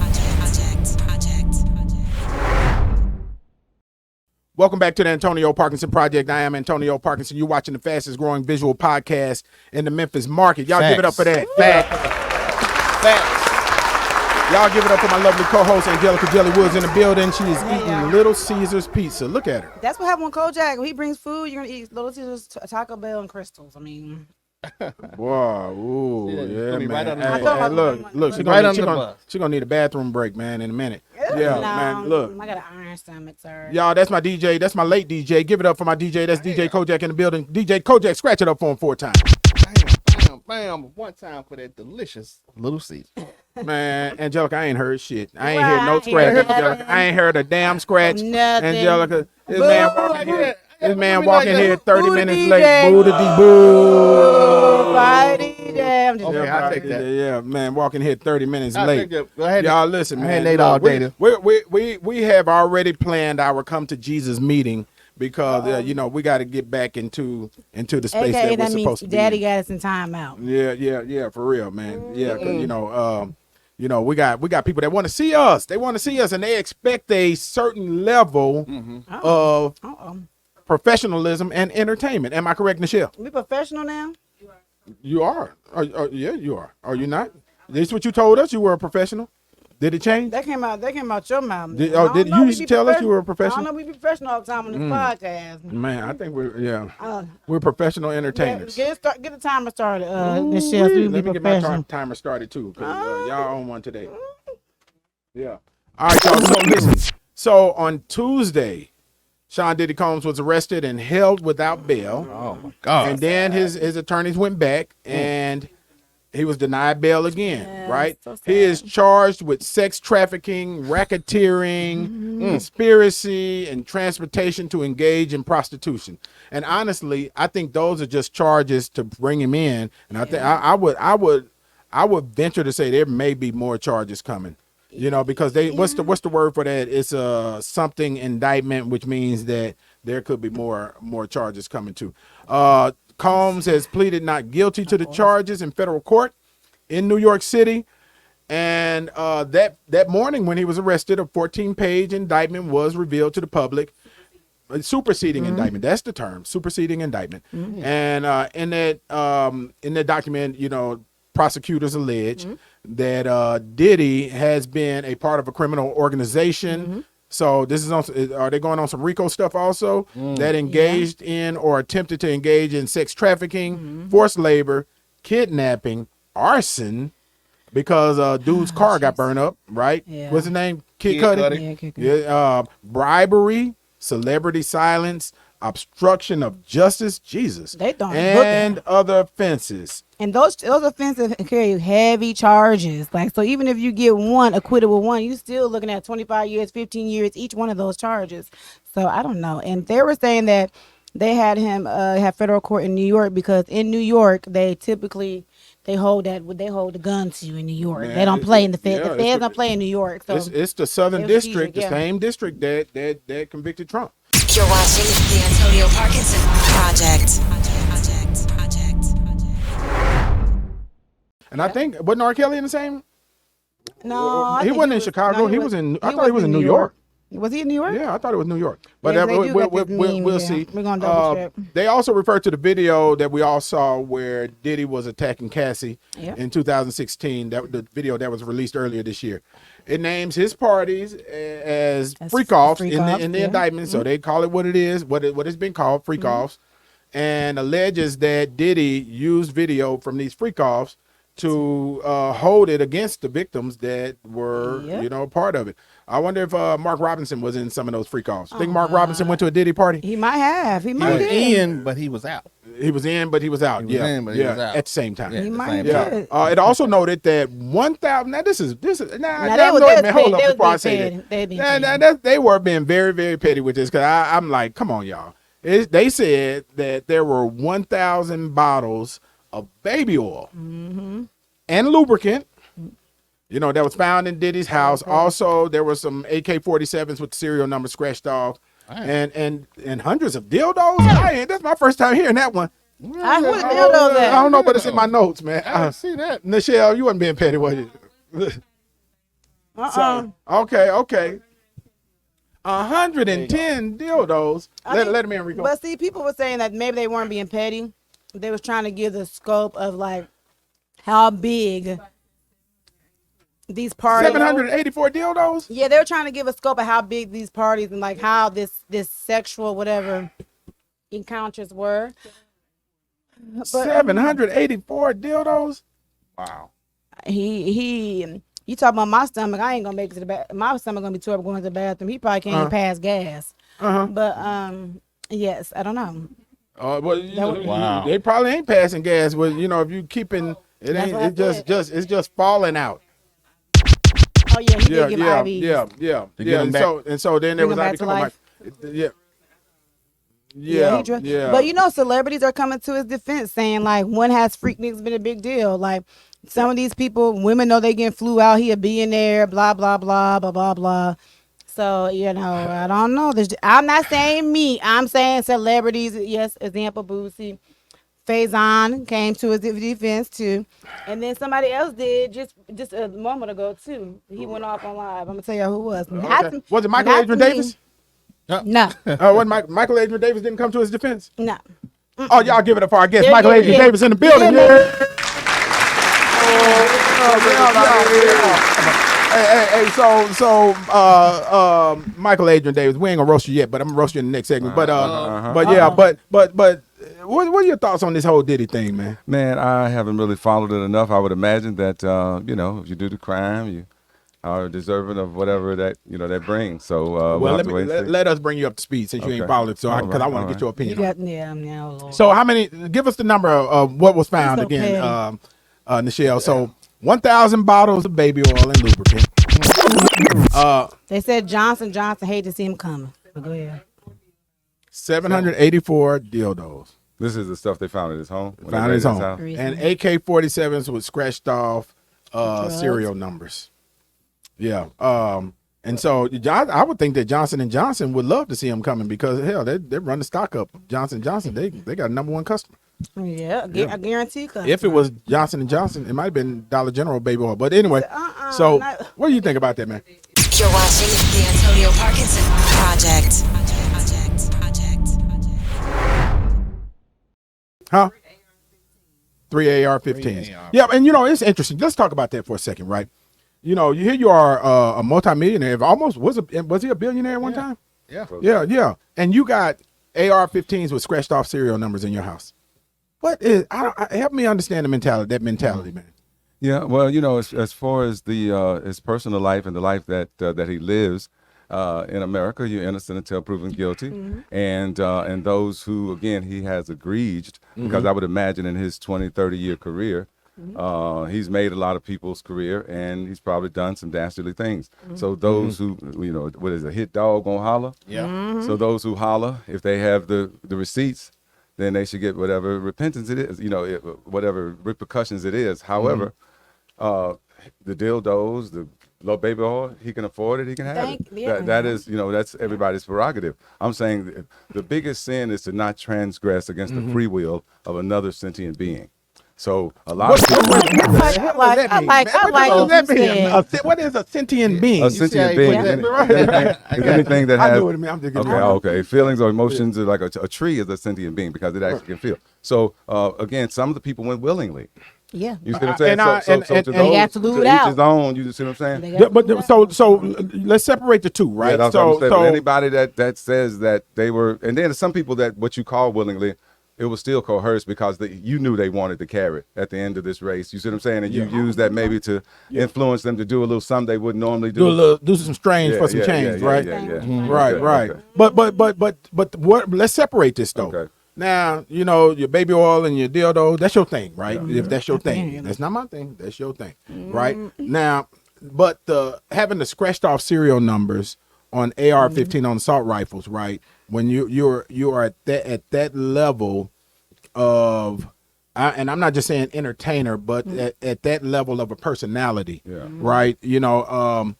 [SPEAKER 1] Welcome back to the Antonio Parkinson Project. I am Antonio Parkinson. You're watching the fastest growing visual podcast in the Memphis market. Y'all give it up for that.
[SPEAKER 4] Facts.
[SPEAKER 1] Y'all give it up for my lovely co-host, Angelica Jelly Woods, in the building. She is eating Little Caesars pizza. Look at her.
[SPEAKER 2] That's what happened with Kojak. When he brings food, you're gonna eat Little Caesars, Taco Bell, and Crystals. I mean,
[SPEAKER 1] Wow. Ooh,
[SPEAKER 4] Yeah,
[SPEAKER 1] yeah,
[SPEAKER 4] gonna be right
[SPEAKER 1] man.
[SPEAKER 4] under the
[SPEAKER 1] Hey,
[SPEAKER 4] bus.
[SPEAKER 1] hey, look. She
[SPEAKER 4] Right
[SPEAKER 1] gonna,
[SPEAKER 4] under
[SPEAKER 1] she
[SPEAKER 4] the
[SPEAKER 1] gonna,
[SPEAKER 4] bus.
[SPEAKER 1] she gonna need a bathroom break, man, in a minute. Yeah,
[SPEAKER 2] no,
[SPEAKER 1] man. Look.
[SPEAKER 2] I got an iron stomach, sir.
[SPEAKER 1] Y'all, that's my DJ. That's my late DJ. Give it up for my DJ. That's DJ Kojak in the building. DJ Kojak, scratch it up for him 4 times.
[SPEAKER 4] Bam. One time for that delicious Little Caesar.
[SPEAKER 1] Man, Angelica, I ain't heard shit. I ain't
[SPEAKER 2] Well,
[SPEAKER 1] heard no
[SPEAKER 2] I ain't
[SPEAKER 1] scratch,
[SPEAKER 2] heard
[SPEAKER 1] Angelica. I ain't heard a damn scratch.
[SPEAKER 2] Nothing.
[SPEAKER 1] Angelica, this
[SPEAKER 2] Boo.
[SPEAKER 1] man walking here. This man walking here 30
[SPEAKER 2] Boo
[SPEAKER 1] minutes
[SPEAKER 2] DJ.
[SPEAKER 1] late. Boo to the boo.
[SPEAKER 2] Friday, damn. Just
[SPEAKER 4] Okay, I'll take that.
[SPEAKER 1] Yeah, man, walking here 30 minutes
[SPEAKER 4] I'll
[SPEAKER 1] late.
[SPEAKER 4] take that. Go ahead.
[SPEAKER 1] Y'all listen,
[SPEAKER 4] I
[SPEAKER 1] man.
[SPEAKER 4] had Nate
[SPEAKER 1] look,
[SPEAKER 4] all day.
[SPEAKER 1] we have already planned our come to Jesus meeting because you know we got to get back into the space
[SPEAKER 2] AKA,
[SPEAKER 1] that we're
[SPEAKER 2] that means
[SPEAKER 1] supposed to be.
[SPEAKER 2] Daddy
[SPEAKER 1] in.
[SPEAKER 2] got us in time out.
[SPEAKER 1] Yeah, for real, man. Yeah, 'cause, you know, we got people that want to see us. They want to see us, and they expect a certain level of professionalism and entertainment. Am I correct, Nichelle?
[SPEAKER 2] We professional now?
[SPEAKER 1] You are. Yeah, you are. Are you not? This is what you told us. You were a professional. Did it change?
[SPEAKER 2] That came out your mouth.
[SPEAKER 1] Did
[SPEAKER 2] I don't
[SPEAKER 1] you
[SPEAKER 2] know, we
[SPEAKER 1] used to
[SPEAKER 2] be
[SPEAKER 1] tell us
[SPEAKER 2] professional-
[SPEAKER 1] you were a
[SPEAKER 2] I
[SPEAKER 1] professional?
[SPEAKER 2] don't know, we be professional all the time on this podcast.
[SPEAKER 1] Man, I think we're
[SPEAKER 2] Uh,
[SPEAKER 1] professional
[SPEAKER 2] yeah,
[SPEAKER 1] entertainers.
[SPEAKER 2] get the timer started.
[SPEAKER 1] Ooh,
[SPEAKER 2] Michelle, so we
[SPEAKER 1] let
[SPEAKER 2] be
[SPEAKER 1] me get my
[SPEAKER 2] professional.
[SPEAKER 1] timer started too, because y'all on one today. Yeah. All right, y'all. So listen. So on Tuesday, Sean Diddy Combs was arrested and held without bail.
[SPEAKER 4] Oh my God.
[SPEAKER 1] And then his attorneys went back and he was denied bail again,
[SPEAKER 2] Yeah,
[SPEAKER 1] right?
[SPEAKER 2] so sad.
[SPEAKER 1] He is charged with sex trafficking, racketeering, conspiracy, and transportation to engage in prostitution. And honestly, I think those are just charges to bring him in. And I think I would venture to say there may be more charges coming. You know, because what's the word for that? It's a something indictment, which means that there could be more charges coming too. Combs has pleaded not guilty to the charges in federal court in New York City. And that morning when he was arrested, a 14-page indictment was revealed to the public. A superseding indictment. That's the term, superseding indictment. And in that document, you know, prosecutors allege that Diddy has been a part of a criminal organization. So this is are they going on some RICO stuff also that engaged in or attempted to engage in sex trafficking, forced labor, kidnapping, arson, because dude's car got burned up, right?
[SPEAKER 2] Yeah.
[SPEAKER 1] What's his name? Kid
[SPEAKER 4] Kid
[SPEAKER 1] Cudi.
[SPEAKER 4] Cudi.
[SPEAKER 2] Yeah, okay, good.
[SPEAKER 1] Yeah, bribery, celebrity silence, obstruction of justice, Jesus,
[SPEAKER 2] They throwing
[SPEAKER 1] and other offenses.
[SPEAKER 2] And those offenses carry heavy charges. Like, so even if you get one acquitted with one, you still looking at 25 years, 15 years, each one of those charges. So I don't know. And they were saying that they had him have federal court in New York because in New York they typically they hold the gun to you in New York.
[SPEAKER 1] Man,
[SPEAKER 2] they don't play in the Fed.
[SPEAKER 1] yeah,
[SPEAKER 2] The Feds don't play in New York. So
[SPEAKER 1] It's the Southern
[SPEAKER 2] It was
[SPEAKER 1] District, the
[SPEAKER 2] strategic, yeah.
[SPEAKER 1] same district that convicted Trump.
[SPEAKER 5] You're watching the Antonio Parkinson Project.
[SPEAKER 1] And I think wasn't R. Kelly in the same?
[SPEAKER 2] no, I
[SPEAKER 1] He
[SPEAKER 2] think
[SPEAKER 1] wasn't in Chicago. He was in. I thought he was in New York.
[SPEAKER 2] Was he in New York?
[SPEAKER 1] Yeah, I thought it was New York. But
[SPEAKER 2] Yeah, 'cause they do got
[SPEAKER 1] we'll
[SPEAKER 2] this meme,
[SPEAKER 1] we'll
[SPEAKER 2] yeah.
[SPEAKER 1] see.
[SPEAKER 2] We're gonna double check.
[SPEAKER 1] They also referred to the video that we all saw where Diddy was attacking Cassie
[SPEAKER 2] Yep.
[SPEAKER 1] in 2016. That the video that was released earlier this year. It names his parties as freak offs in the
[SPEAKER 2] yeah. Mm-hmm.
[SPEAKER 1] indictment, so they call it what it is, what it's been called, freak offs, and alleges that Diddy used video from these freak offs to hold it against the victims that were,
[SPEAKER 2] Yep.
[SPEAKER 1] part of it. I wonder if Mark Robinson was in some of those freak offs. Think Mark Robinson went to a Diddy party?
[SPEAKER 2] He might have. He
[SPEAKER 4] He
[SPEAKER 2] might
[SPEAKER 4] was
[SPEAKER 2] have.
[SPEAKER 4] in, but he was out.
[SPEAKER 1] He was in, but he was out.
[SPEAKER 4] He was in, but he was out.
[SPEAKER 1] At the same time.
[SPEAKER 4] Yeah,
[SPEAKER 2] He
[SPEAKER 4] at the
[SPEAKER 2] might
[SPEAKER 4] same
[SPEAKER 2] have.
[SPEAKER 4] time.
[SPEAKER 1] Yeah. It also noted that 1,000. Now this is
[SPEAKER 2] Now, they was
[SPEAKER 1] hold up
[SPEAKER 2] petty.
[SPEAKER 1] before I
[SPEAKER 2] They
[SPEAKER 1] say
[SPEAKER 2] was
[SPEAKER 1] that.
[SPEAKER 2] being
[SPEAKER 1] They were being very, very petty with this because I'm like, come on, y'all. They said that there were 1,000 bottles of baby oil and lubricant. That was found in Diddy's house. Also, there were some AK-47s with the serial number scratched off, and hundreds of dildos. That's my first time hearing that one.
[SPEAKER 2] Who the dildos at?
[SPEAKER 1] I don't know, but it's in my notes, man.
[SPEAKER 4] I didn't see that.
[SPEAKER 1] Nichelle, you wasn't being petty, was you? So, okay. 110 dildos. Let him in, Rico.
[SPEAKER 2] But see, people were saying that maybe they weren't being petty. They was trying to give the scope of like how big these parties.
[SPEAKER 1] 784 dildos.
[SPEAKER 2] Yeah, they were trying to give a scope of how big these parties and like how this sexual whatever encounters were. But
[SPEAKER 1] 784 dildos.
[SPEAKER 4] Wow.
[SPEAKER 2] he you talking about my stomach? I ain't gonna make it to the bath. My stomach gonna be tore up going to the bathroom. He probably can't even pass gas. But yes, I don't know.
[SPEAKER 1] Well,
[SPEAKER 4] Wow.
[SPEAKER 1] they probably ain't passing gas. Well, if you keeping it,
[SPEAKER 2] That's what I
[SPEAKER 1] it's just falling out.
[SPEAKER 2] Oh yeah, he did give IVs.
[SPEAKER 1] Yeah.
[SPEAKER 4] To get 'em
[SPEAKER 1] And
[SPEAKER 4] back.
[SPEAKER 1] so then there
[SPEAKER 2] Bring
[SPEAKER 1] was
[SPEAKER 2] 'em back to life.
[SPEAKER 1] Yeah.
[SPEAKER 2] But celebrities are coming to his defense saying like, when has freak niggas been a big deal? Like some of these people, women know they getting flew out. He a billionaire, blah blah blah blah blah blah. So I don't know. I'm not saying me. I'm saying celebrities. Yes, example Boosie. Faison came to his defense too, and then somebody else did just a moment ago too. He went off on live. I'm gonna tell you who it was.
[SPEAKER 1] Okay. Was it Michael
[SPEAKER 2] not
[SPEAKER 1] Adrian
[SPEAKER 2] me.
[SPEAKER 1] Davis?
[SPEAKER 2] No,
[SPEAKER 1] When Michael Adrian Davis didn't come to his defense?
[SPEAKER 2] no.
[SPEAKER 1] Oh, y'all give it up for our guest,
[SPEAKER 2] Yeah,
[SPEAKER 1] Michael
[SPEAKER 2] yeah,
[SPEAKER 1] Adrian
[SPEAKER 2] yeah.
[SPEAKER 1] Davis in the building.
[SPEAKER 2] Yeah,
[SPEAKER 1] Yeah. Hey, so Michael Adrian Davis, we ain't gonna roast you yet, but I'm gonna roast you in the next segment. But what are your thoughts on this whole Diddy thing, man?
[SPEAKER 8] Man, I haven't really followed it enough. I would imagine that if you do the crime, you are deserving of whatever that that brings. So we'll have to wait and see.
[SPEAKER 1] let us bring you up to speed since you ain't
[SPEAKER 8] Okay.
[SPEAKER 1] followed it, so
[SPEAKER 8] All
[SPEAKER 1] because I
[SPEAKER 8] right,
[SPEAKER 1] want to
[SPEAKER 8] all
[SPEAKER 1] get your
[SPEAKER 2] You
[SPEAKER 1] opinion.
[SPEAKER 2] got Lord.
[SPEAKER 1] So how many? Give us the number of what was found
[SPEAKER 2] so
[SPEAKER 1] again,
[SPEAKER 2] petty.
[SPEAKER 1] Nichelle. So 1,000 bottles of baby oil and lubricant.
[SPEAKER 2] They said Johnson hate to see him coming. But go ahead.
[SPEAKER 1] 784 dildos.
[SPEAKER 8] This is the stuff they found at his home. when they
[SPEAKER 1] Found in his
[SPEAKER 8] raided
[SPEAKER 1] home.
[SPEAKER 2] Reason.
[SPEAKER 1] And AK-47s with scratched off serial numbers. Yeah. And so I would think that Johnson & Johnson would love to see him coming because hell, they run the stock up. Johnson & Johnson, they got a #1 customer.
[SPEAKER 2] Yeah, I guarantee.
[SPEAKER 1] If it was Johnson & Johnson, it might have been Dollar General baby oil. But anyway, so
[SPEAKER 2] not-
[SPEAKER 1] what do you think about that, man?
[SPEAKER 5] You're watching the Antonio Parkinson Project.
[SPEAKER 1] Huh? 3 AR-15s. Yeah, and it's interesting. Let's talk about that for a second, right? Here you are, a multimillionaire. Almost was he a billionaire at one time? Yeah. And you got AR-15s with scratched off serial numbers in your house. What is? Help me understand that mentality, man.
[SPEAKER 8] Yeah, well, as far as his personal life and the life that he lives, in America, you're innocent until proven guilty, and those who, again, he has egreged, because I would imagine in his 20, 30-year career, he's made a lot of people's career, and he's probably done some dastardly things. So those who, what is a hit dog gonna holler?
[SPEAKER 4] Yeah.
[SPEAKER 8] So those who holler, if they have the receipts, then they should get whatever repentance it is, whatever repercussions it is. However, the dildos, the low baby oil, he can afford it, he can have it. That is, that's everybody's prerogative. I'm saying the biggest sin is to not transgress against the free will of another sentient being. So a lot of people.
[SPEAKER 2] I like what you said.
[SPEAKER 1] What is a sentient being?
[SPEAKER 8] A sentient being is anything that
[SPEAKER 1] I
[SPEAKER 8] has.
[SPEAKER 1] know what I mean. I'm just getting
[SPEAKER 8] Okay. Feelings or emotions are like a tree is a sentient being because it actually can feel. So again, some of the people went willingly.
[SPEAKER 2] Yeah.
[SPEAKER 8] You see what I'm saying?
[SPEAKER 2] They got to lose it out.
[SPEAKER 8] each his own. You see what I'm saying?
[SPEAKER 1] Yeah, but so let's separate the two, right?
[SPEAKER 8] Yeah, that's what I'm saying. But anybody that says that they were, and then some people that what you call willingly, it was still coerced because you knew they wanted the carrot at the end of this race. You see what I'm saying? And you use that maybe to influence them to do a little something they wouldn't normally do.
[SPEAKER 1] Do some strange for some change, right? Right.
[SPEAKER 8] Okay.
[SPEAKER 1] But what? Let's separate this though.
[SPEAKER 8] Okay.
[SPEAKER 1] Now, your baby oil and your dildo, that's your thing, right? If that's your thing. That's not my thing. That's your thing, right? Now, but having the scratched off serial numbers on AR-15 on assault rifles, right? When you are at that level of, and I'm not just saying entertainer, but at that level of a personality, right?
[SPEAKER 8] Well,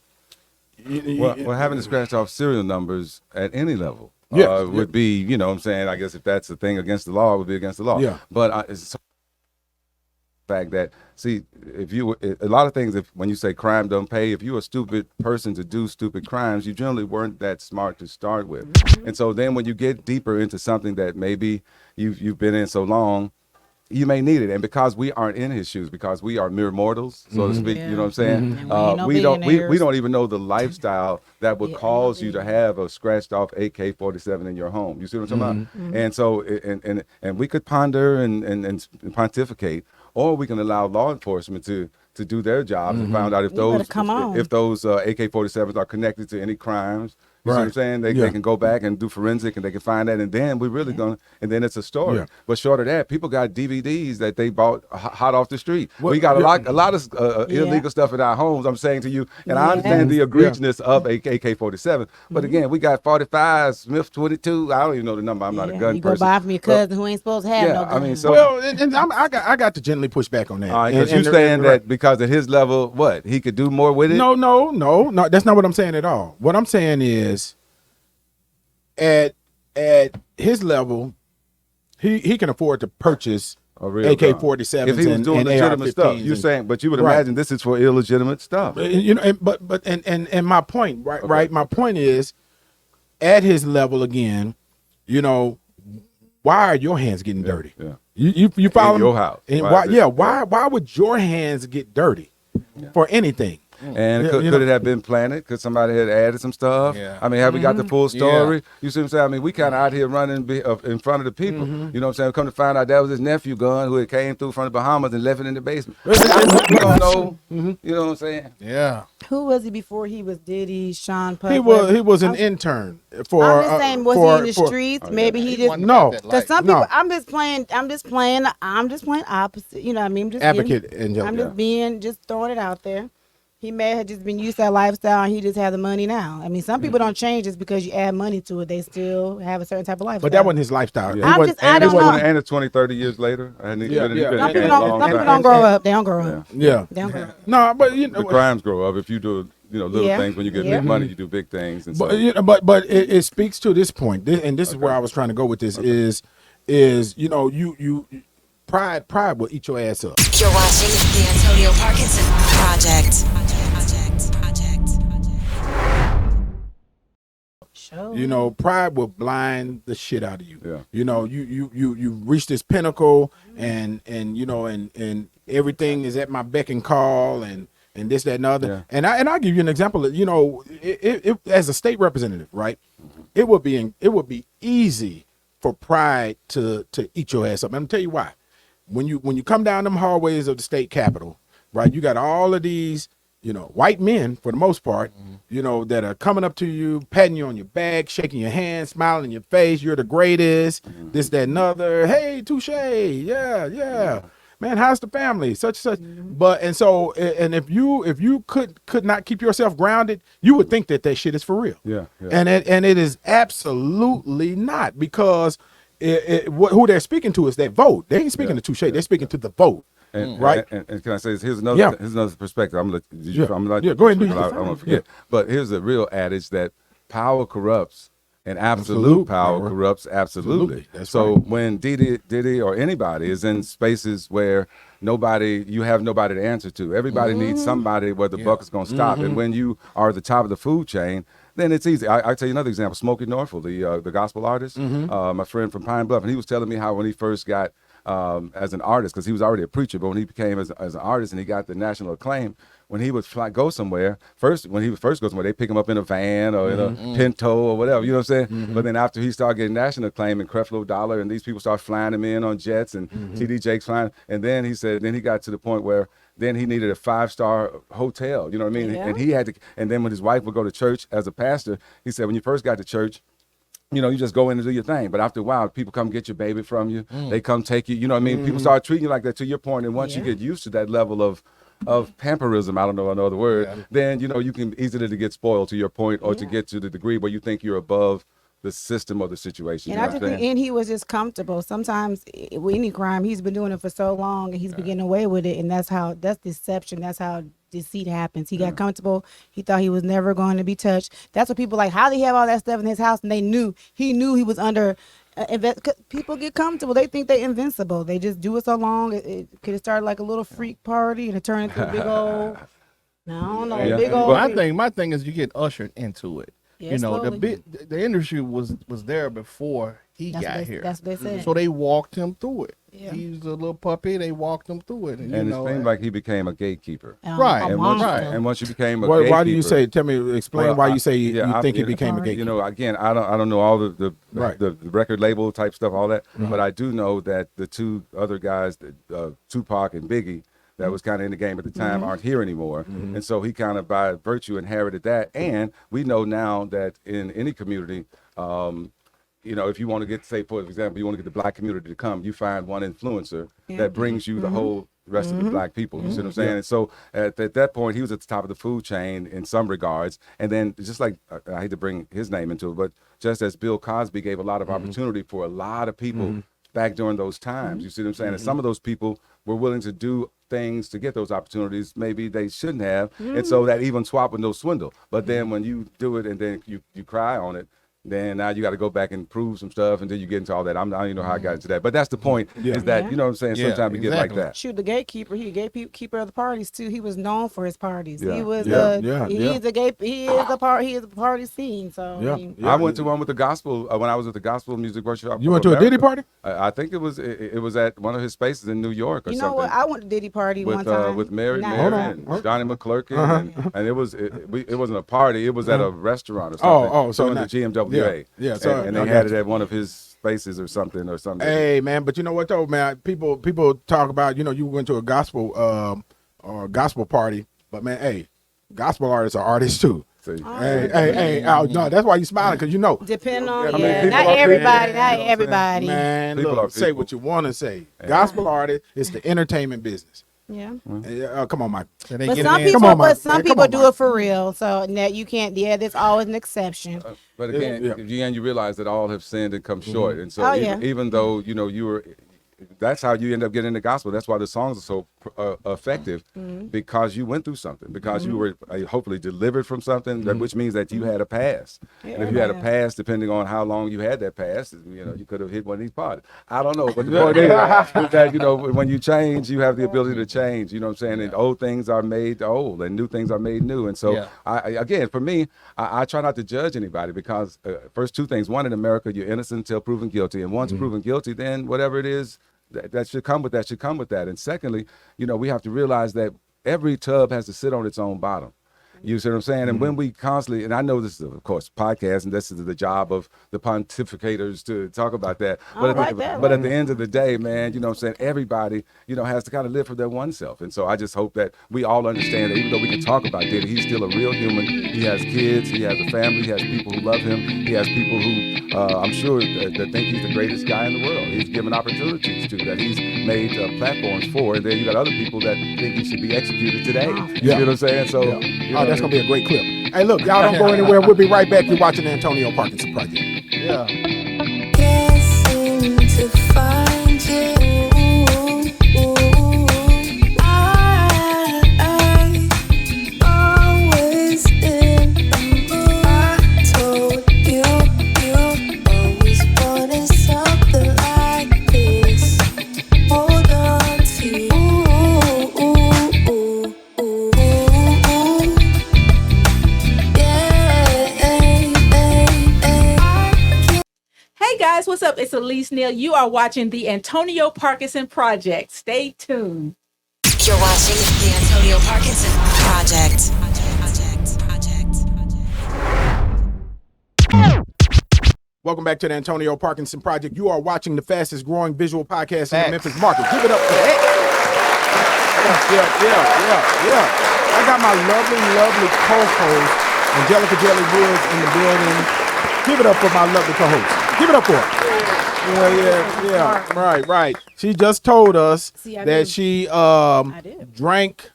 [SPEAKER 8] having the scratched off serial numbers at any level. Would be, what I'm saying, I guess if that's the thing against the law, it would be against the law. Yeah. But it's the fact that, see, a lot of things, when you say crime don't pay, if you're a stupid person to do stupid crimes, you generally weren't that smart to start with. And so then when you get deeper into something that maybe you've been in so long, you may need it. And because we aren't in his shoes, because we are mere mortals, so to speak, you know what I'm saying? We don't even know the lifestyle that would cause you to have a scratched off AK-47 in your home. You see what I'm talking about? And so, and we could ponder and pontificate, or we can allow law enforcement to do their jobs and find out if those AK-47s are connected to any crimes. You see what I'm saying? They can go back and do forensic and they can find that, and then we're really and then it's a story. Yeah. But short of that, people got DVDs that they bought hot off the street. We got a lot of illegal stuff in our homes, I'm saying to you, and I understand the egregiousness of AK-47, but again, we got 45, Smith 22, I don't even know the number, I'm not a gun
[SPEAKER 2] you
[SPEAKER 8] person.
[SPEAKER 2] You go buy from your cousin who ain't supposed to have no gun.
[SPEAKER 8] I mean, so,
[SPEAKER 1] I got to gently push back on that.
[SPEAKER 8] Because you're saying that because at his level, he could do more with it?
[SPEAKER 1] No, that's not what I'm saying at all. What I'm saying is, at his level, he can afford to purchase AK-47s
[SPEAKER 8] if he was doing legitimate stuff. You're saying, but you would imagine this is for illegitimate stuff.
[SPEAKER 1] And my point, right? My point is, at his level again, why are your hands getting dirty?
[SPEAKER 8] Yeah.
[SPEAKER 1] You follow
[SPEAKER 8] in your house?
[SPEAKER 1] And why would your hands get dirty for anything?
[SPEAKER 8] And could it have been planted? Could somebody have added some stuff? Yeah. I mean, have we got the full story? Yeah. You see what I'm saying? I mean, we kind of out here running in front of the people. You know what I'm saying? Come to find out that was his nephew gun who had came through from the Bahamas and left it in the basement. We don't know. You know what I'm saying?
[SPEAKER 4] Yeah.
[SPEAKER 2] Who was he before he was Diddy, Sean Puff?
[SPEAKER 1] He was an intern for.
[SPEAKER 2] I'm just saying, was he in the streets? Maybe he just because some people. I'm just playing opposite. You know what I mean? Just throwing it out there. He may have just been used to that lifestyle and he just has the money now. I mean, some people don't change just because you add money to it. They still have a certain type of lifestyle.
[SPEAKER 1] But that wasn't his lifestyle.
[SPEAKER 8] Yeah.
[SPEAKER 2] I don't know.
[SPEAKER 8] And it's 20, 30 years later.
[SPEAKER 2] Some people don't grow up. They don't grow up.
[SPEAKER 1] Yeah.
[SPEAKER 2] They don't grow up.
[SPEAKER 1] No, but
[SPEAKER 8] the crimes grow up. If you do little things, when you get big money, you do big things. And
[SPEAKER 1] but it speaks to this point, and this is where I was trying to go with this, is you pride will eat your ass up.
[SPEAKER 5] You're watching the Antonio Parkinson Project.
[SPEAKER 1] Pride will blind the shit out of you.
[SPEAKER 8] Yeah.
[SPEAKER 1] You reach this pinnacle, and everything is at my beck and call, and this, that, and other. Yeah. And I'll give you an example. It as a state representative, right? It would be easy for pride to eat your ass up. And I'm gonna tell you why. When you come down them hallways of the state capitol, right? You got all of these white men for the most part, that are coming up to you, patting you on your back, shaking your hand, smiling in your face. You're the greatest. This, that, and other. Hey, touche. Yeah. Man, how's the family? Such and such. But and if you could not keep yourself grounded, you would think that shit is for real.
[SPEAKER 8] Yeah.
[SPEAKER 1] And it is absolutely not, because who they're speaking to is that vote. They ain't speaking to touche. They're speaking to the vote. Right.
[SPEAKER 8] And can I say this? Here's another perspective. I'm gonna let you,
[SPEAKER 1] go ahead and do
[SPEAKER 8] I won't forget. But here's a real adage that power corrupts, and absolute power corrupts absolutely. So when Diddy or anybody is in spaces where you have nobody to answer to, everybody needs somebody where the buck is going to stop. And when you are at the top of the food chain, then it's easy. I'll tell you another example. Smokey Norfolk, the gospel artist, my friend from Pine Bluff, and he was telling me how when he first got as an artist, because he was already a preacher, but when he became as an artist and he got the national acclaim, when he would go somewhere, when he would first go somewhere, they pick him up in a van or in a Pinto or whatever, you know what I'm saying? But then after he started getting national acclaim and Creflo Dollar, and these people started flying him in on jets, and T.D. Jakes flying, and then he said, then he got to the point where then he needed a 5-star hotel, you know what I mean? And he had to, and then when his wife would go to church as a pastor, he said, when you first got to church, you just go in and do your thing. But after a while, people come get your baby from you. They come take you. You know what I mean? People start treating you like that, to your point. And once you get used to that level of pamperism, I don't know another word, then, you can easily get spoiled, to your point, or to get to the degree where you think you're above the system or the situation.
[SPEAKER 2] And I just think, and he was just comfortable. Sometimes with any crime, he's been doing it for so long, and he's been getting away with it. And that's deception. That's how deceit happens. He got comfortable. He thought he was never going to be touched. That's what people like. How did he have all that stuff in his house? And he knew he was under. People get comfortable. They think they're invincible. They just do it so long. It could have started like a little freak party and it turned into a big old. I don't know. Big old.
[SPEAKER 4] Well, my thing is you get ushered into it.
[SPEAKER 2] Yeah,
[SPEAKER 4] the industry was there before he got here.
[SPEAKER 2] That's what they said.
[SPEAKER 4] So they walked him through it.
[SPEAKER 2] Yeah.
[SPEAKER 4] He's a little puppy. They walked him through it, and
[SPEAKER 8] it seemed like he became a gatekeeper.
[SPEAKER 4] Right.
[SPEAKER 8] And once you became a gatekeeper,
[SPEAKER 1] why do you say? Explain why you say you think he became a gatekeeper.
[SPEAKER 8] Again, I don't know all the record label type stuff, all that, but I do know that the two other guys, Tupac and Biggie, that was kind of in the game at the time, aren't here anymore. And so he kind of by virtue inherited that. And we know now that in any community, if you want to get, say, for example, you want to get the black community to come, you find one influencer that brings you the whole rest of the black people. You see what I'm saying? And so at that point, he was at the top of the food chain in some regards. And then just like, I hate to bring his name into it, but just as Bill Cosby gave a lot of opportunity for a lot of people back during those times, you see what I'm saying? And some of those people were willing to do things to get those opportunities maybe they shouldn't have, and so that even swap with no swindle. But then when you do it and then you cry on it, then now you got to go back and prove some stuff, and then you get into all that. I don't even know how I got into that, but that's the point. Is that you know what I'm saying? Sometimes we get like that.
[SPEAKER 2] Shoot, the gatekeeper. He a gatekeeper of the parties too. He was known for his parties.
[SPEAKER 8] Yeah.
[SPEAKER 2] He was. He is a party scene. So
[SPEAKER 8] I went to one with the gospel when I was at the gospel music workshop.
[SPEAKER 1] You went to a Diddy party?
[SPEAKER 8] I think it was at one of his spaces in New York or something.
[SPEAKER 2] You know what? I went to Diddy party
[SPEAKER 8] with,
[SPEAKER 2] one time
[SPEAKER 8] with Mary and Johnny McClurkin, and it wasn't a party. It was at a restaurant or something.
[SPEAKER 1] So
[SPEAKER 8] the GMWA.
[SPEAKER 1] Yeah.
[SPEAKER 8] And they had it at one of his spaces or something.
[SPEAKER 1] Hey man, but you know what though, man? People talk about, you went to a gospel or gospel party, but man, hey, gospel artists are artists too. Hey, no, that's why you smiling, because
[SPEAKER 2] depending on not everybody.
[SPEAKER 1] Man, look, say what you want to say. Gospel artist is the entertainment business.
[SPEAKER 2] Yeah.
[SPEAKER 1] Come on, Mike.
[SPEAKER 2] But some people do it for real. So that you can't. Yeah, there's always an exception.
[SPEAKER 8] But again, you realize that all have sinned and come short, and so even though you were. That's how you end up getting in the gospel. That's why the songs are so effective, because you went through something, because you were hopefully delivered from something, which means that you had a past. And if you had a past, depending on how long you had that past, you could have hit one of these parties. I don't know, but the point is that when you change, you have the ability to change. You know what I'm saying? And old things are made old, and new things are made new. And so, again, for me, I try not to judge anybody, because first two things: one, in America, you're innocent until proven guilty, and once proven guilty, then whatever it is that should come with that. And secondly, we have to realize that every tub has to sit on its own bottom. You see what I'm saying? And when we constantly, and I know this is, of course, podcast, and this is the job of the pontificators to talk about that. But at the end of the day, man, you know what I'm saying? Everybody, you know, has to kind of live for their oneself. And so I just hope that we all understand that even though we can talk about Diddy, he's still a real human. He has kids, he has a family, he has people who love him, he has people who I'm sure that think he's the greatest guy in the world. He's given opportunities to, that he's made platforms for. And then you got other people that think he should be executed today. You know what I'm saying? So, you know,
[SPEAKER 1] that's going to be a great clip. Hey, look, y'all don't go anywhere. We'll be right back. You're watching the Antonio Parkinson Project.
[SPEAKER 4] Yeah.
[SPEAKER 9] Guessing to find you.
[SPEAKER 10] What's up? It's Elise Neal. You are watching the Antonio Parkinson Project. Stay tuned.
[SPEAKER 5] You're watching the Antonio Parkinson Project.
[SPEAKER 1] Welcome back to the Antonio Parkinson Project. You are watching the fastest growing visual podcast in the Memphis market. Give it up for that. Yeah. I got my lovely co-host, Angelica Jelly Woods, in the building. Give it up for my lovely co-host. Give it up for her. Yeah. Right. She just told us that she drank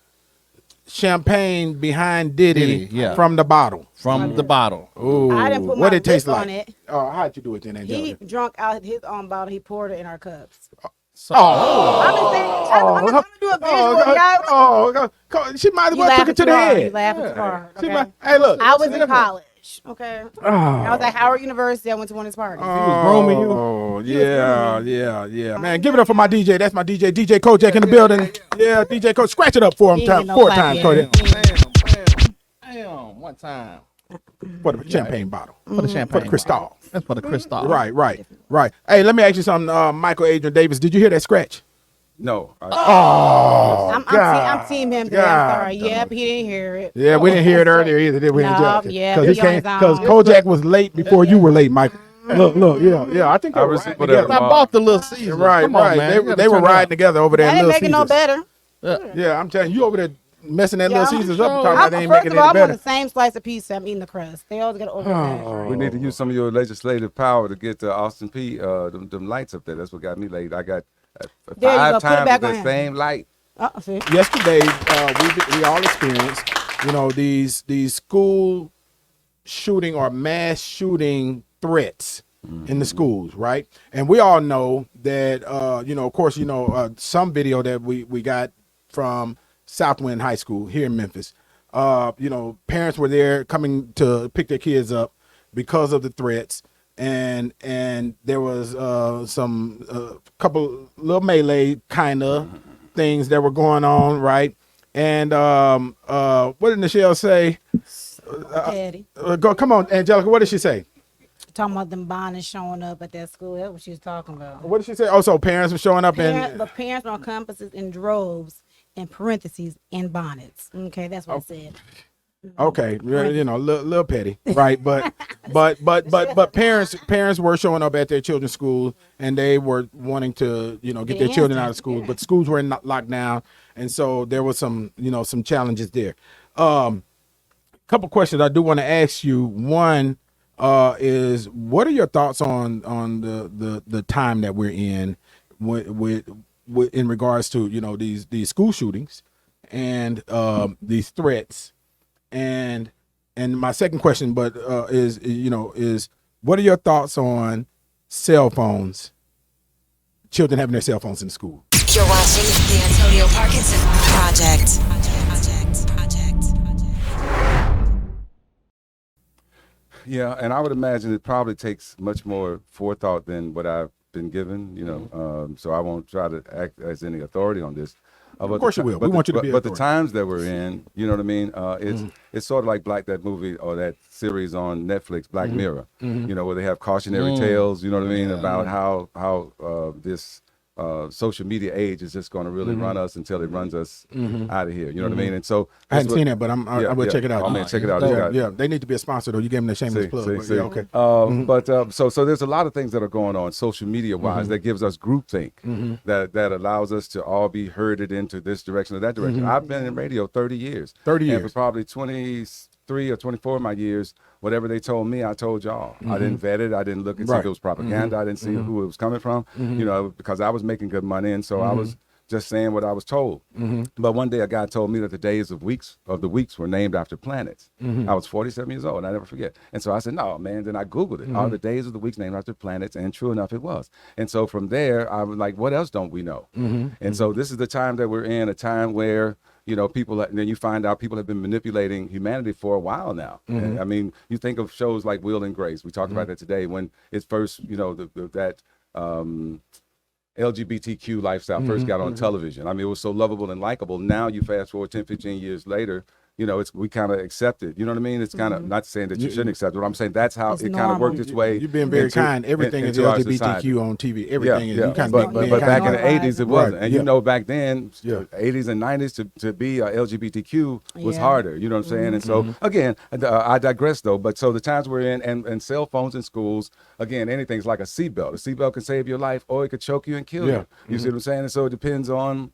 [SPEAKER 1] champagne behind Diddy from the bottle.
[SPEAKER 4] From the bottle.
[SPEAKER 2] Ooh. I didn't put my
[SPEAKER 1] it taste like?
[SPEAKER 2] on it.
[SPEAKER 1] How'd you do it then, Angelica?
[SPEAKER 2] He drunk out his own bottle. He poured it in our cups.
[SPEAKER 1] I'm gonna do a visual. She might as well took it to the head.
[SPEAKER 2] You laughing too hard. Okay?
[SPEAKER 1] Hey, look.
[SPEAKER 2] I was in college. Okay. I was at Howard University. I went to one of his parties.
[SPEAKER 1] He was grooming you. Oh, yeah. Man, give it up for my DJ. That's my DJ. DJ Kojak in the building. Yeah, DJ Kojak. Scratch it up for him. 4 times, Kojak.
[SPEAKER 4] Bam. One time.
[SPEAKER 1] For the champagne bottle.
[SPEAKER 4] For the champagne.
[SPEAKER 1] For the Cristal.
[SPEAKER 4] That's for the Cristal.
[SPEAKER 1] Right. Hey, let me ask you something, Michael Adrian Davis. Did you hear that scratch?
[SPEAKER 8] No.
[SPEAKER 2] I'm team him today. I'm sorry. Yep, he didn't hear it.
[SPEAKER 1] Yeah, we didn't hear it earlier either, did we?
[SPEAKER 2] Because
[SPEAKER 1] Kojak was late before you were late, Michael. Look, yeah. I think they were riding together.
[SPEAKER 4] I bought the little season.
[SPEAKER 1] Right. They were riding together over there.
[SPEAKER 2] That didn't make it no better.
[SPEAKER 1] Yeah, I'm telling you, over there messing that little Caesars up. Talking about they ain't making it
[SPEAKER 2] I'm
[SPEAKER 1] better.
[SPEAKER 2] on the same slice of pizza. I'm eating the crust. They always got to over.
[SPEAKER 8] We need to use some of your legislative power to get Austin P. Them lights up there. That's what got me late. I got 5 times the same light.
[SPEAKER 1] Yesterday, we all experienced, these school shooting or mass shooting threats in the schools, right? And we all know that, of course, some video that we got from Southwind High School here in Memphis. Parents were there coming to pick their kids up because of the threats. And there was some couple little melee kind of things that were going on, right? And what did Nichelle say? Come on, Angelica. What did she say?
[SPEAKER 2] Talking about them bonnets showing up at that school. That's what she was talking about.
[SPEAKER 1] What did she say? Oh, so parents were showing up
[SPEAKER 2] the parents were on campuses in droves, in parentheses, in bonnets. Okay, that's what it said.
[SPEAKER 1] Okay, little petty, right? But parents were showing up at their children's school, and they were wanting to get their children out of school, but schools were in lockdown, and so there was some some challenges there. Couple questions I do want to ask you. One is, what are your thoughts on the time that we're in with in regards to these school shootings and these threats? And my second question, is what are your thoughts on cell phones? Children having their cell phones in school.
[SPEAKER 5] You're watching the Antonio Parkinson Project.
[SPEAKER 8] Yeah, and I would imagine it probably takes much more forethought than what I've been given. So I won't try to act as any authority on this.
[SPEAKER 1] Of course you will. We want you to be.
[SPEAKER 8] But the times that we're in, you know what I mean? It's sort of like that movie or that series on Netflix, Black Mirror. Where they have cautionary tales. You know what I mean, about how this social media age is just going to really run us until it runs us out of here. You know what I mean? And so
[SPEAKER 1] I hadn't seen that, but I will check it out.
[SPEAKER 8] Oh man, check it out.
[SPEAKER 1] Yeah, they need to be a sponsor though. You gave them the shameless plug. But yeah, okay.
[SPEAKER 8] But so there's a lot of things that are going on social media wise that gives us groupthink that allows us to all be herded into this direction or that direction. I've been in radio 30 years. 30 years. And for probably 23 or 24 of my years, whatever they told me, I told y'all. I didn't vet it. I didn't look and see if it was propaganda. I didn't see who it was coming from, you know, because I was making good money. And so I was just saying what I was told. But one day a guy told me that the days of the weeks were named after planets. I was 47 years old, and I never forget. And so I said, no, man. Then I Googled it. Are the days of the weeks named after planets? And true enough, it was. And so from there, I was like, what else don't we know? And so this is the time that we're in, a time where, you know, people, and then you find out people have been manipulating humanity for a while now. I mean, you think of shows like Will and Grace. We talked about that today when it's first, you know, that LGBTQ lifestyle first got on television. I mean, it was so lovable and likable. Now you fast forward 10, 15 years later, you know, we kind of accept it. You know what I mean? It's kind of not saying that you shouldn't accept it, but I'm saying that's how it kind of worked its way.
[SPEAKER 1] You've been very kind. Everything is LGBTQ on TV. Everything is.
[SPEAKER 8] But back in the 80s, it wasn't. And you know, back then, 80s and 90s, to be LGBTQ was harder. You know what I'm saying? And so, again, I digress though. But so the times we're in, and cell phones in schools, again, anything's like a seatbelt. A seatbelt can save your life, or it could choke you and kill you. You see what I'm saying? And so it depends on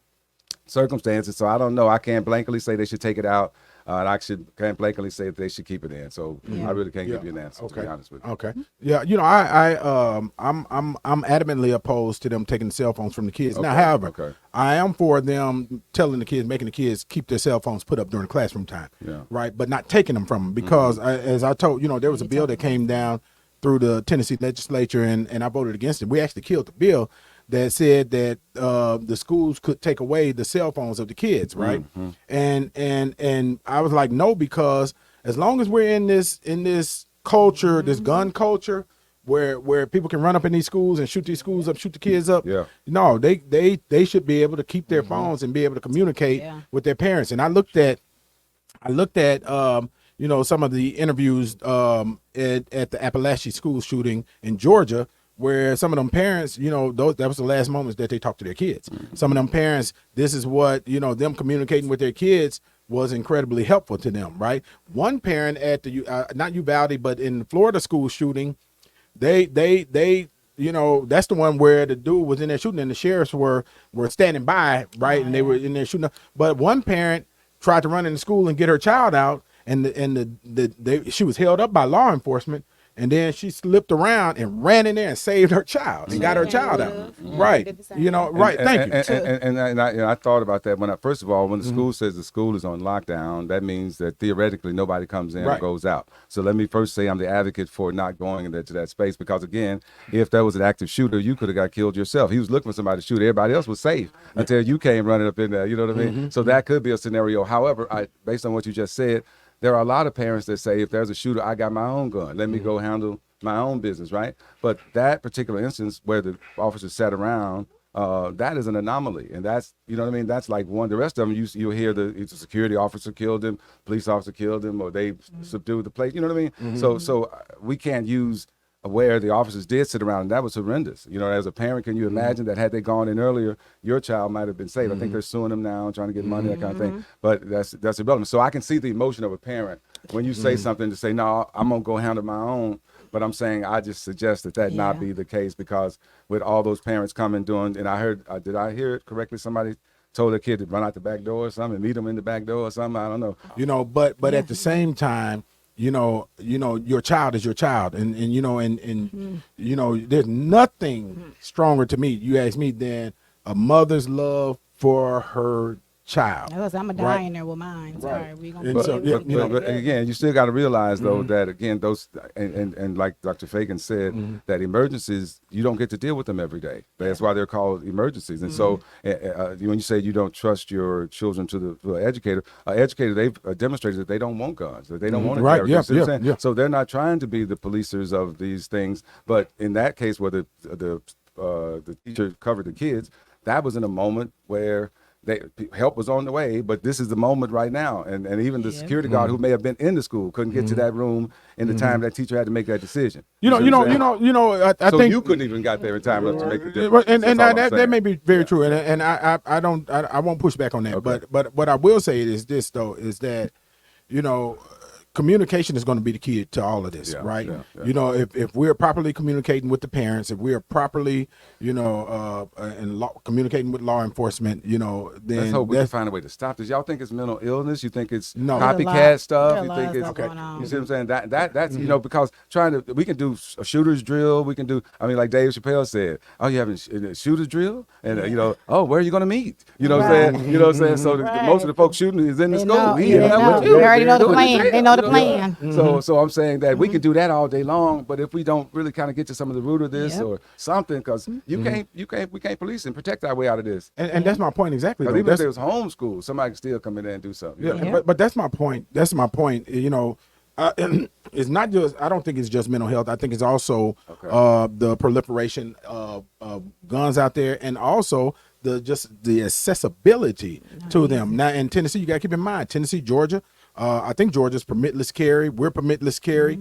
[SPEAKER 8] circumstances. So I don't know. I can't blankly say they should take it out. And I can't blankly say that they should keep it in. So I really can't give you an answer, to be honest with you.
[SPEAKER 1] Okay. Yeah. You know, I'm adamantly opposed to them taking the cell phones from the kids. Now, however, I am for them telling the kids, making the kids keep their cell phones put up during classroom time. Right. But not taking them from them because, as I told you, know, there was a bill that came down through the Tennessee legislature, and I voted against it. We actually killed the bill that said that the schools could take away the cell phones of the kids, right? And I was like, no, because as long as we're in this culture, this gun culture, where people can run up in these schools and shoot these schools up, shoot the kids up, no, they should be able to keep their phones and be able to communicate with their parents. And I looked at you know, some of the interviews at the Appalachia school shooting in Georgia, where some of them parents, you know, that was the last moments that they talked to their kids. Some of them parents, this is what, you know, them communicating with their kids was incredibly helpful to them, right? One parent at the, not Uvalde, but in the Florida school shooting, they you know, that's the one where the dude was in there shooting and the sheriffs were standing by, right? And they were in there shooting. But one parent tried to run in the school and get her child out, and she was held up by law enforcement. And then she slipped around and ran in there and saved her child and got her child out. Right. You know, right. Thank you.
[SPEAKER 8] And I thought about that first of all, when the school says the school is on lockdown, that means that theoretically nobody comes in or goes out. So let me first say I'm the advocate for not going into that space because, again, if there was an active shooter, you could have got killed yourself. He was looking for somebody to shoot. Everybody else was safe until you came running up in there. You know what I mean? So that could be a scenario. However, based on what you just said, there are a lot of parents that say, if there's a shooter, I got my own gun. Let me go handle my own business, right? But that particular instance where the officers sat around, that is an anomaly. And that's, you know what I mean? That's like one. The rest of them, you'll hear it's a security officer killed him, police officer killed him, or they subdued the place. You know what I mean? So we can't use where the officers did sit around, and that was horrendous. You know, as a parent, can you imagine that had they gone in earlier, your child might have been saved? I think they're suing them now, trying to get money, that kind of thing. But that's irrelevant. So I can see the emotion of a parent when you say something to say, no, I'm going to go handle my own. But I'm saying I just suggest that not be the case because with all those parents coming doing, and I heard, did I hear it correctly? Somebody told their kid to run out the back door or something, and meet them in the back door or something. I don't know. You know, but at the same time, you know, your child is your child, and you know, and you know, there's nothing stronger to me, you ask me, than a mother's love for her child.
[SPEAKER 2] I'm gonna die in there with mine. Sorry, we gonna.
[SPEAKER 8] But again, you still got to realize though that again those and like Dr. Fagan said, that emergencies you don't get to deal with them every day. That's why they're called emergencies. And so when you say you don't trust your children to the educator, they've demonstrated that they don't want guns, that they don't want to carry guns. So they're not trying to be the policers of these things. But in that case, where the teacher covered the kids, that was in a moment where help was on the way, but this is the moment right now. And even the security guard who may have been in the school couldn't get to that room in the time that teacher had to make that decision.
[SPEAKER 1] I
[SPEAKER 8] So
[SPEAKER 1] think
[SPEAKER 8] you couldn't even got there in time enough to make the difference.
[SPEAKER 1] and that may be very true, and I won't push back on that.
[SPEAKER 8] Okay.
[SPEAKER 1] But what I will say is this though, is that communication is going to be the key to all of this, right?
[SPEAKER 8] Yeah.
[SPEAKER 1] If we're properly communicating with the parents, if we are properly, communicating with law enforcement, then
[SPEAKER 8] Let's hope we can find a way to stop this. Y'all think it's mental illness? You think it's
[SPEAKER 1] No.
[SPEAKER 8] copycat stuff?
[SPEAKER 2] There's a
[SPEAKER 8] You
[SPEAKER 2] lot
[SPEAKER 8] think
[SPEAKER 2] of
[SPEAKER 8] it's
[SPEAKER 2] stuff going on.
[SPEAKER 8] You see what I'm saying? That's because we can do a shooter's drill. We can do. I mean, like Dave Chappelle said, "Oh, you having a shooter's drill?" And where are you going to meet? You know what I'm saying? You know what I'm saying? So most of the folks shooting is in the
[SPEAKER 2] They
[SPEAKER 8] school.
[SPEAKER 2] know.
[SPEAKER 8] We
[SPEAKER 2] They
[SPEAKER 8] in there
[SPEAKER 2] know.
[SPEAKER 8] with you.
[SPEAKER 2] They already know the
[SPEAKER 8] Doing
[SPEAKER 2] plan.
[SPEAKER 8] drill.
[SPEAKER 2] They know the
[SPEAKER 8] You
[SPEAKER 2] plan.
[SPEAKER 8] So I'm saying that we can do that all day long, but if we don't really kind of get to some of the root of this
[SPEAKER 2] Yep.
[SPEAKER 8] or something, because we can't police and protect our way out of this.
[SPEAKER 1] and that's my point exactly.
[SPEAKER 8] Because
[SPEAKER 1] though.
[SPEAKER 8] even if
[SPEAKER 1] That's-
[SPEAKER 8] it was homeschool, somebody can still come in there and do something.
[SPEAKER 1] Yeah, but that's my point. That's my point. It's not just. I don't think it's just mental health. I think it's also the proliferation of guns out there, and also the accessibility to them. Now in Tennessee, you got to keep in mind Tennessee, Georgia. I think Georgia's permitless carry. We're permitless carry.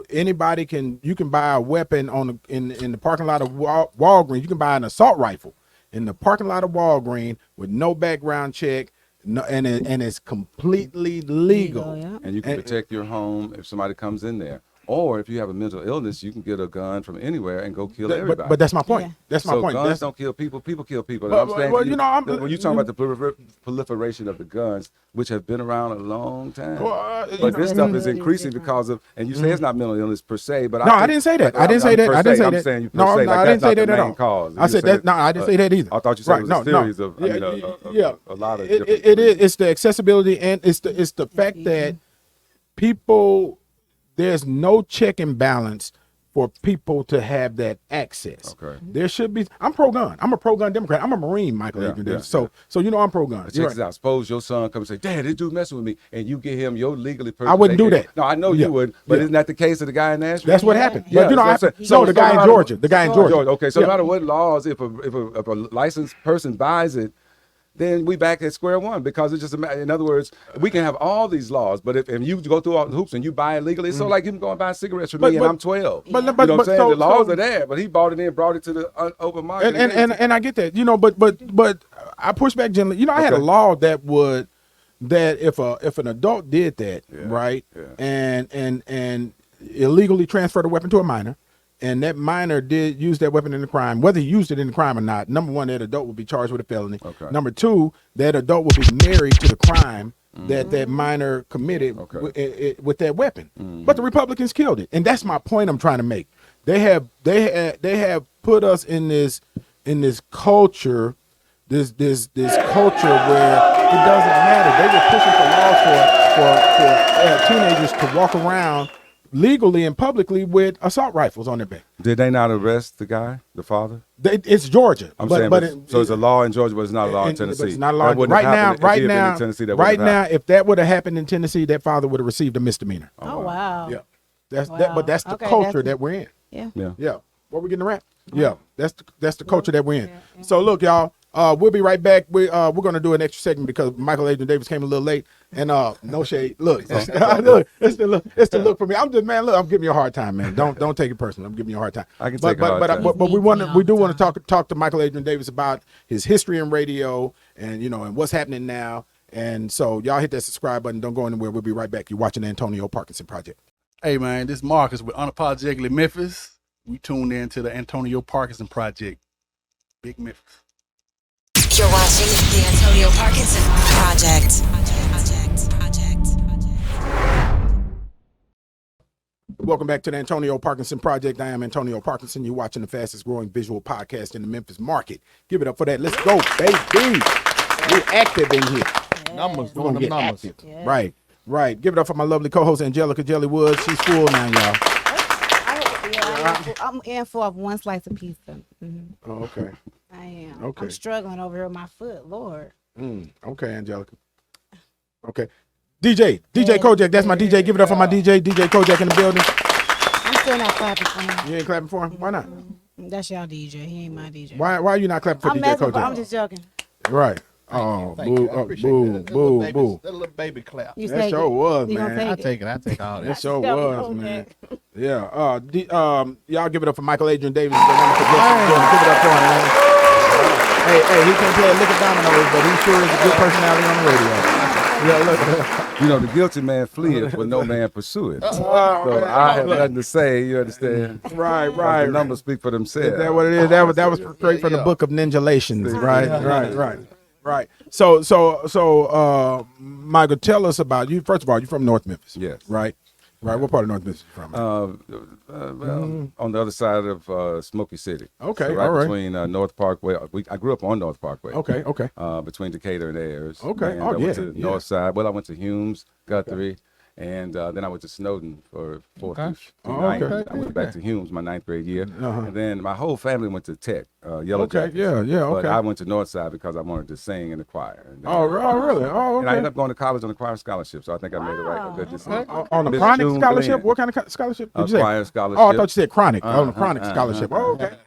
[SPEAKER 1] Anybody you can buy a weapon in the parking lot of Walgreens. You can buy an assault rifle in the parking lot of Walgreens with no background check. No, and it's completely legal.
[SPEAKER 2] Yeah.
[SPEAKER 8] And you can protect your home if somebody comes in there. Or if you have a mental illness, you can get a gun from anywhere and go kill everybody.
[SPEAKER 1] But that's my point.
[SPEAKER 2] Yeah.
[SPEAKER 1] That's my
[SPEAKER 8] So
[SPEAKER 1] point.
[SPEAKER 8] guns don't kill people. People kill people.
[SPEAKER 1] But-
[SPEAKER 8] And I'm saying,
[SPEAKER 1] well,
[SPEAKER 8] when you talk about the proliferation of the guns, which have been around a long time, but this stuff is increasing because of. And you say it's not mental illness per se, but
[SPEAKER 1] No, I didn't say that. I didn't say that. I didn't say
[SPEAKER 8] I'm
[SPEAKER 1] that.
[SPEAKER 8] saying you per
[SPEAKER 1] No,
[SPEAKER 8] se,
[SPEAKER 1] no,
[SPEAKER 8] like
[SPEAKER 1] I didn't
[SPEAKER 8] that's
[SPEAKER 1] say
[SPEAKER 8] not
[SPEAKER 1] that
[SPEAKER 8] the
[SPEAKER 1] at
[SPEAKER 8] main
[SPEAKER 1] all.
[SPEAKER 8] cause.
[SPEAKER 1] I
[SPEAKER 8] You
[SPEAKER 1] said
[SPEAKER 8] said,
[SPEAKER 1] that. No, I didn't say that either.
[SPEAKER 8] I thought you said it was a series of, a lot of different.
[SPEAKER 1] It is. It's the accessibility, and it's the fact that there's no check and balance for people to have that access.
[SPEAKER 8] Okay.
[SPEAKER 1] There should be. I'm pro-gun. I'm a pro-gun Democrat. I'm a Marine, Michael.
[SPEAKER 8] Yeah,
[SPEAKER 1] Adrian
[SPEAKER 8] yeah,
[SPEAKER 1] Davis. So I'm pro-gun.
[SPEAKER 8] But
[SPEAKER 1] You're
[SPEAKER 8] check this out. Suppose your son comes and say, "Dad, this dude messing with me," and you get him your legally purchased.
[SPEAKER 1] I wouldn't do
[SPEAKER 8] AK.
[SPEAKER 1] that.
[SPEAKER 8] No, I know
[SPEAKER 1] Yeah.
[SPEAKER 8] you would, but
[SPEAKER 1] Yeah.
[SPEAKER 8] isn't that the case of the guy in Nashville?
[SPEAKER 1] That's what happened.
[SPEAKER 8] Yeah,
[SPEAKER 1] But
[SPEAKER 8] that's what I'm saying.
[SPEAKER 1] the guy in Georgia. The guy in Georgia.
[SPEAKER 8] Okay, so
[SPEAKER 1] Yeah.
[SPEAKER 8] no matter what laws, if a licensed person buys it, then we back at square one, because it's just in other words, we can have all these laws, but if you go through all the hoops and you buy it legally, it's so like him going buying cigarettes from me and I'm 12.
[SPEAKER 1] But-
[SPEAKER 8] You know
[SPEAKER 1] but-
[SPEAKER 8] what I'm saying?
[SPEAKER 1] so-
[SPEAKER 8] The laws
[SPEAKER 1] so-
[SPEAKER 8] are there, but he bought it in, brought it to the open market.
[SPEAKER 1] And I get that, but I push back gently. I had a
[SPEAKER 8] Okay.
[SPEAKER 1] law that if an adult did that, right, and illegally transferred a weapon to a minor, and that minor did use that weapon in the crime, whether he used it in the crime or not, number one, that adult would be charged with a felony.
[SPEAKER 8] Okay.
[SPEAKER 1] Number two, that adult would be married to the crime that minor committed with that weapon. But the Republicans killed it, and that's my point I'm trying to make. They have put us in this culture, this culture where it doesn't matter. They were pushing for laws for teenagers to walk around legally and publicly with assault rifles on their back.
[SPEAKER 8] Did they not arrest the guy, the father?
[SPEAKER 1] It's Georgia.
[SPEAKER 8] So it's a law in Georgia, but it's not a law in Tennessee.
[SPEAKER 1] But it's not a law.
[SPEAKER 8] That wouldn't have happened if he had been in Tennessee, that wouldn't have happened.
[SPEAKER 1] If that would have happened in Tennessee, that father would have received a misdemeanor.
[SPEAKER 2] Oh, wow.
[SPEAKER 1] Yeah, that's
[SPEAKER 2] Wow.
[SPEAKER 1] that. But that's the
[SPEAKER 2] Okay,
[SPEAKER 1] culture that we're in.
[SPEAKER 2] Yeah.
[SPEAKER 8] Yeah.
[SPEAKER 1] Yeah. What we getting to rap? Yeah. That's the culture that we're in. So look, y'all. We'll be right back. We're gonna do an extra segment because Michael Adrian Davis came a little late. And no shade. Look, look, it's the look for me. I'm giving you a hard time, man. Don't take it personal. I'm giving you a hard time.
[SPEAKER 8] I can take a hard time.
[SPEAKER 1] But we do want to talk to Michael Adrian Davis about his history in radio and and what's happening now. And so y'all hit that subscribe button. Don't go anywhere. We'll be right back. You're watching the Antonio Parkinson Project.
[SPEAKER 4] Hey, man, this is Marcus with Unapologetically Memphis. We tuned in to the Antonio Parkinson Project. Big Memphis.
[SPEAKER 5] You're watching the Antonio Parkinson Project.
[SPEAKER 1] Welcome back to the Antonio Parkinson Project. I am Antonio Parkinson. You're watching the fastest growing visual podcast in the Memphis market. Give it up for that. Let's go, baby. We're active in here.
[SPEAKER 4] Numbers,
[SPEAKER 1] We're gonna get
[SPEAKER 4] numbers.
[SPEAKER 1] active. Yeah. Right. Give it up for my lovely co-host Angelica Jelly Woods. She's full now, y'all.
[SPEAKER 2] I'm in for one slice of pizza.
[SPEAKER 1] Oh, okay.
[SPEAKER 2] I am.
[SPEAKER 1] Okay.
[SPEAKER 2] I'm struggling over here with my foot, Lord.
[SPEAKER 1] Okay, Angelica. Okay. DJ Kojak, that's my DJ. Give it up for my DJ Kojak in the building.
[SPEAKER 2] I'm still not clapping for him.
[SPEAKER 1] You ain't clapping for him? Why not?
[SPEAKER 2] That's y'all DJ. He ain't my DJ.
[SPEAKER 1] Why are you not clapping for
[SPEAKER 2] I'm
[SPEAKER 1] DJ
[SPEAKER 2] messing,
[SPEAKER 1] Kojak?
[SPEAKER 2] but I'm just joking.
[SPEAKER 1] Right. Oh,
[SPEAKER 11] Thank you. I
[SPEAKER 1] boo,
[SPEAKER 11] appreciate
[SPEAKER 1] boo,
[SPEAKER 11] that.
[SPEAKER 1] boo.
[SPEAKER 11] That little baby clap.
[SPEAKER 2] You
[SPEAKER 1] That
[SPEAKER 2] take
[SPEAKER 1] sure
[SPEAKER 2] it.
[SPEAKER 1] was,
[SPEAKER 2] You gonna
[SPEAKER 1] man.
[SPEAKER 11] I
[SPEAKER 2] take
[SPEAKER 11] take it. I take all
[SPEAKER 1] That
[SPEAKER 11] that.
[SPEAKER 1] sure
[SPEAKER 2] That
[SPEAKER 1] was,
[SPEAKER 2] was
[SPEAKER 1] man.
[SPEAKER 2] okay.
[SPEAKER 1] Yeah. Y'all give it up for Michael Adrian Davis. The wonderful guest. Give it up for him, man. Hey, he can play a lick of dominoes, but he sure is a good personality on the radio. Yeah, look.
[SPEAKER 8] You know, the guilty man fleeth, but no man pursueth. So I have nothing to say. You understand?
[SPEAKER 1] Right.
[SPEAKER 8] The numbers speak for themselves.
[SPEAKER 1] Is that what it is? That was straight from the book of Ninjalations. Right. So, Michael, tell us about you. First of all, you're from North Memphis.
[SPEAKER 8] Yes.
[SPEAKER 1] Right. What part of North Memphis are you from?
[SPEAKER 8] Well, on the other side of Smoky City.
[SPEAKER 1] Okay,
[SPEAKER 8] So right
[SPEAKER 1] all right.
[SPEAKER 8] between North Parkway. I grew up on North Parkway.
[SPEAKER 1] Okay.
[SPEAKER 8] Between Decatur and Ayers.
[SPEAKER 1] Okay.
[SPEAKER 8] And
[SPEAKER 1] Oh,
[SPEAKER 8] I went to
[SPEAKER 1] yeah.
[SPEAKER 8] North Side. Well, I went to Humes, Guthrie, and then I went to Snowden for 4th through 9th.
[SPEAKER 1] okay.
[SPEAKER 8] I went back to Humes my 9th grade year.
[SPEAKER 1] Uh-huh.
[SPEAKER 8] And then my whole family went to Tech, Yellow
[SPEAKER 1] Okay,
[SPEAKER 8] Jackets.
[SPEAKER 1] yeah,
[SPEAKER 8] But
[SPEAKER 1] okay.
[SPEAKER 8] I went to North Side because I wanted to sing in the choir. And,
[SPEAKER 1] Oh, really? Oh,
[SPEAKER 8] And I ended
[SPEAKER 1] okay.
[SPEAKER 8] up going to college on a choir scholarship, so I think I made a good decision.
[SPEAKER 1] On a
[SPEAKER 8] Miss
[SPEAKER 1] chronic
[SPEAKER 8] June
[SPEAKER 1] scholarship?
[SPEAKER 8] Glenn.
[SPEAKER 1] What kind of scholarship did you say?
[SPEAKER 8] Choir scholarship.
[SPEAKER 1] Oh, I thought you said chronic. On a chronic scholarship. Oh, okay.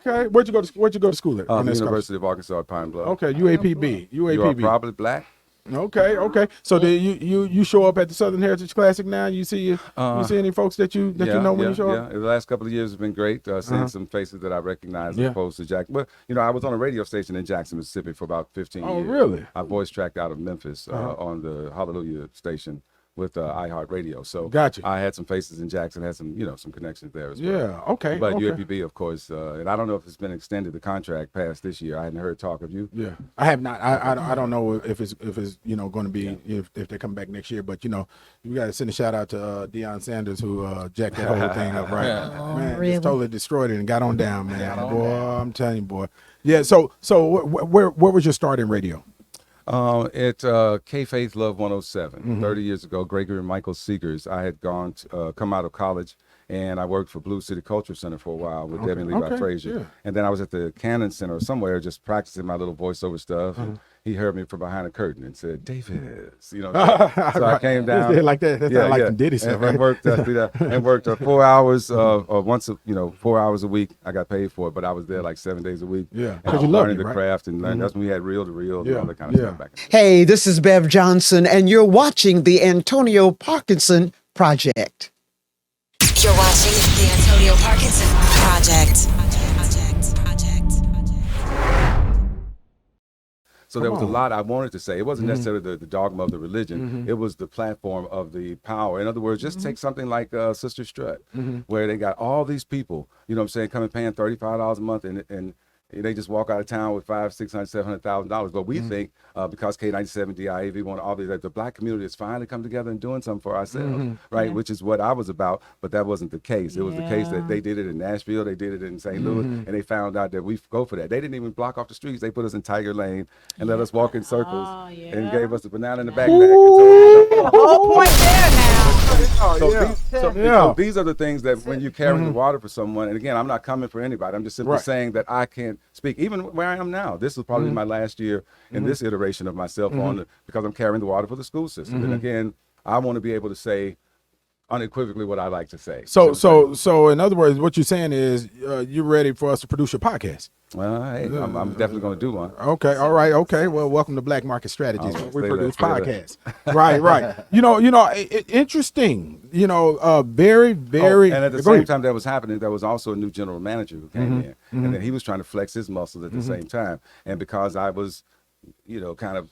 [SPEAKER 1] Okay. Where'd you go to school at? on
[SPEAKER 8] The
[SPEAKER 1] that scholarship?
[SPEAKER 8] University of Arkansas at Pine Bluff.
[SPEAKER 1] Okay, UAPB.
[SPEAKER 8] You are
[SPEAKER 1] UAPB.
[SPEAKER 8] probably black.
[SPEAKER 1] Okay. So did you show up at the Southern Heritage Classic now? You see any folks that you know when you show up?
[SPEAKER 8] Yeah, the last couple of years have been great. Seeing some faces that I recognize as opposed to Jackson. But, I was on a radio station in Jackson, Mississippi for about 15 years.
[SPEAKER 1] Oh, really?
[SPEAKER 8] I voice tracked out of Memphis on the Hallelujah station with iHeartRadio. So
[SPEAKER 1] Gotcha.
[SPEAKER 8] I had some faces in Jackson, had some, some connections there as well.
[SPEAKER 1] Yeah. Okay.
[SPEAKER 8] But
[SPEAKER 1] okay.
[SPEAKER 8] UAPB, of course, and I don't know if it's been extended, the contract past this year. I hadn't heard talk of you.
[SPEAKER 1] Yeah, I have not. I don't know if it's going to be if they come back next year. But you got to send a shout out to Deion Sanders who jacked that whole thing up, right? Man,
[SPEAKER 2] really?
[SPEAKER 1] just totally destroyed it and got on down, man. Boy, I'm telling you, boy. Yeah. So where was your start in radio?
[SPEAKER 8] At K Faith Love 107, 30 years ago, Gregory and Michael Seegers. I had come out of college, and I worked for Blue City Culture Center for a while with Debbie and Levi Frazier.
[SPEAKER 1] Yeah.
[SPEAKER 8] And then I was at the Cannon Center somewhere just practicing my little voiceover stuff. And he heard me from behind the curtain and said, "Davis," So I came down.
[SPEAKER 1] Like that. That's not like the Diddy stuff, right?
[SPEAKER 8] And worked 4 hours, 4 hours a week. I got paid for it, but I was there like 7 days a week.
[SPEAKER 1] Yeah.
[SPEAKER 8] And
[SPEAKER 1] 'Cause you loved
[SPEAKER 8] learning
[SPEAKER 1] it,
[SPEAKER 8] the
[SPEAKER 1] right?
[SPEAKER 8] craft and learning. That's when we had reel to reel and all that kind of stuff back in the day.
[SPEAKER 12] Hey, this is Bev Johnson, and you're watching the Antonio Parkinson Project.
[SPEAKER 5] You're watching the Antonio Parkinson Project.
[SPEAKER 8] So there was a lot I wanted to say. It wasn't necessarily the dogma of the religion. It was the platform of the power. In other words, just take something like Sister Strut, where they got all these people, coming paying $35 a month and they just walk out of town with $500,000, $600,000, $700,000. But we think because K97, DIAV, all these, that the black community is finally come together and doing something for ourselves, right? Yeah. Which is what I was about. But that wasn't the case. It was the case that they did it in Nashville, they did it in St. Louis, and they found out that we go for that. They didn't even block off the streets. They put us in Tiger Lane and let us walk in circles and gave us a banana in the backpack.
[SPEAKER 2] The whole point there now.
[SPEAKER 8] So these are the things that when you're carrying the water for someone, and again, I'm not coming for anybody. I'm just simply saying that I can't speak. Even where I am now, this will probably be my last year in this iteration of myself because I'm carrying the water for the school system. And again, I want to be able to say unequivocally what I like to say.
[SPEAKER 1] So in other words, what you're saying is you're ready for us to produce your podcast.
[SPEAKER 8] Well, hey, I'm definitely going to do one.
[SPEAKER 1] Okay, all right, okay. Well, welcome to Black Market Strategies. We produce podcasts. Right. Interesting. Very.
[SPEAKER 8] And at the same time that was happening, there was also a new general manager who came in, and then he was trying to flex his muscles at the same time. And because I was, kind of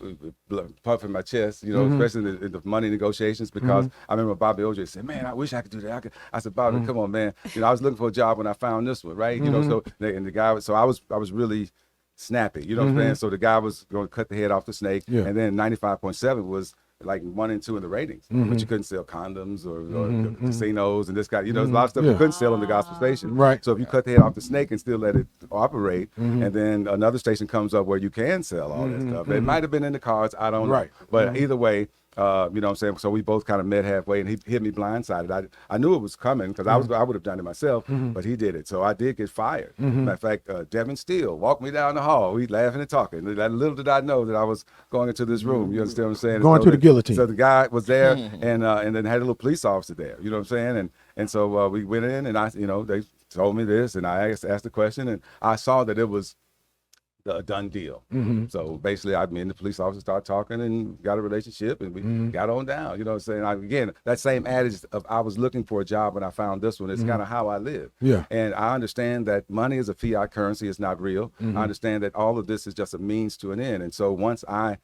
[SPEAKER 8] puffing my chest, especially in the money negotiations, because I remember Bobby OJ said, "Man, I wish I could do that." I said, "Bobby, come on, man. I was looking for a job when I found this one, right? So I was really snappy, what I'm saying? So the guy was going to cut the head off the snake, and then 95.7 was like 1 and 2 in the ratings, but you couldn't sell condoms or casinos and this guy, there's a lot of stuff you couldn't sell on the gospel station.
[SPEAKER 1] Right.
[SPEAKER 8] So if you cut the head off the snake and still let it operate, and then another station comes up where you can sell all that stuff. It might have been in the cards, I don't know. But either way, what I'm saying? So we both kind of met halfway, and he hit me blindsided. I knew it was coming because I would have done it myself, but he did it. So I did get fired. Matter of fact, Devin Steele walked me down the hall. We laughing and talking. Little did I know that I was going into this room. You understand what I'm saying?
[SPEAKER 1] Going to the guillotine.
[SPEAKER 8] So the guy was there, and then had a little police officer there. You know what I'm saying? And so we went in, and they told me this, and I asked the question, and I saw that it was a done deal.
[SPEAKER 1] Mm-hmm.
[SPEAKER 8] So basically, me and the police officer started talking and got a relationship, and we got on down. You know what I'm saying? Again, that same adage of I was looking for a job when I found this one is kind of how I live.
[SPEAKER 1] Yeah.
[SPEAKER 8] And I understand that money is a fiat currency. It's not real. I understand that all of this is just a means to an end. And so once I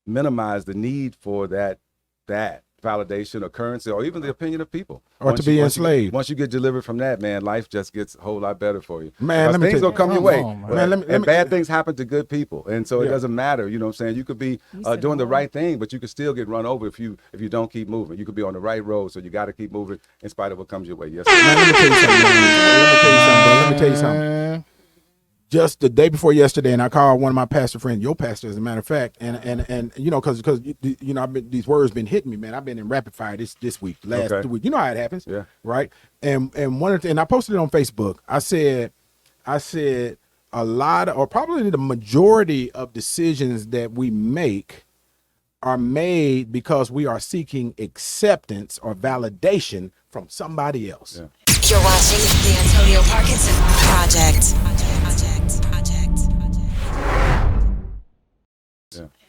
[SPEAKER 8] minimize the need for that validation or currency or even the opinion of people,
[SPEAKER 1] or to be enslaved.
[SPEAKER 8] Once you get delivered from that, man, life just gets a whole lot better for you.
[SPEAKER 1] Man,
[SPEAKER 8] things gonna come your way.
[SPEAKER 1] Man,
[SPEAKER 8] bad things happen to good people, and so it doesn't matter. You know what I'm saying? You could be doing the right thing, but you could still get run over if you don't keep moving. You could be on the right road, so you got to keep moving in spite of what comes your way. Yes.
[SPEAKER 1] Man, let me tell you something, bro. Let me tell you something. Just the day before yesterday, and I called one of my pastor friends, your pastor, as a matter of fact, and you know, because you know, these words been hitting me, man. I've been in rapid fire this week, last 2 weeks. You know how it happens, right? And one of the, and I posted it on Facebook. I said a lot of, or probably the majority of decisions that we make are made because we are seeking acceptance or validation from somebody else.
[SPEAKER 5] Yeah. You're watching the Antonio Parkinson Project.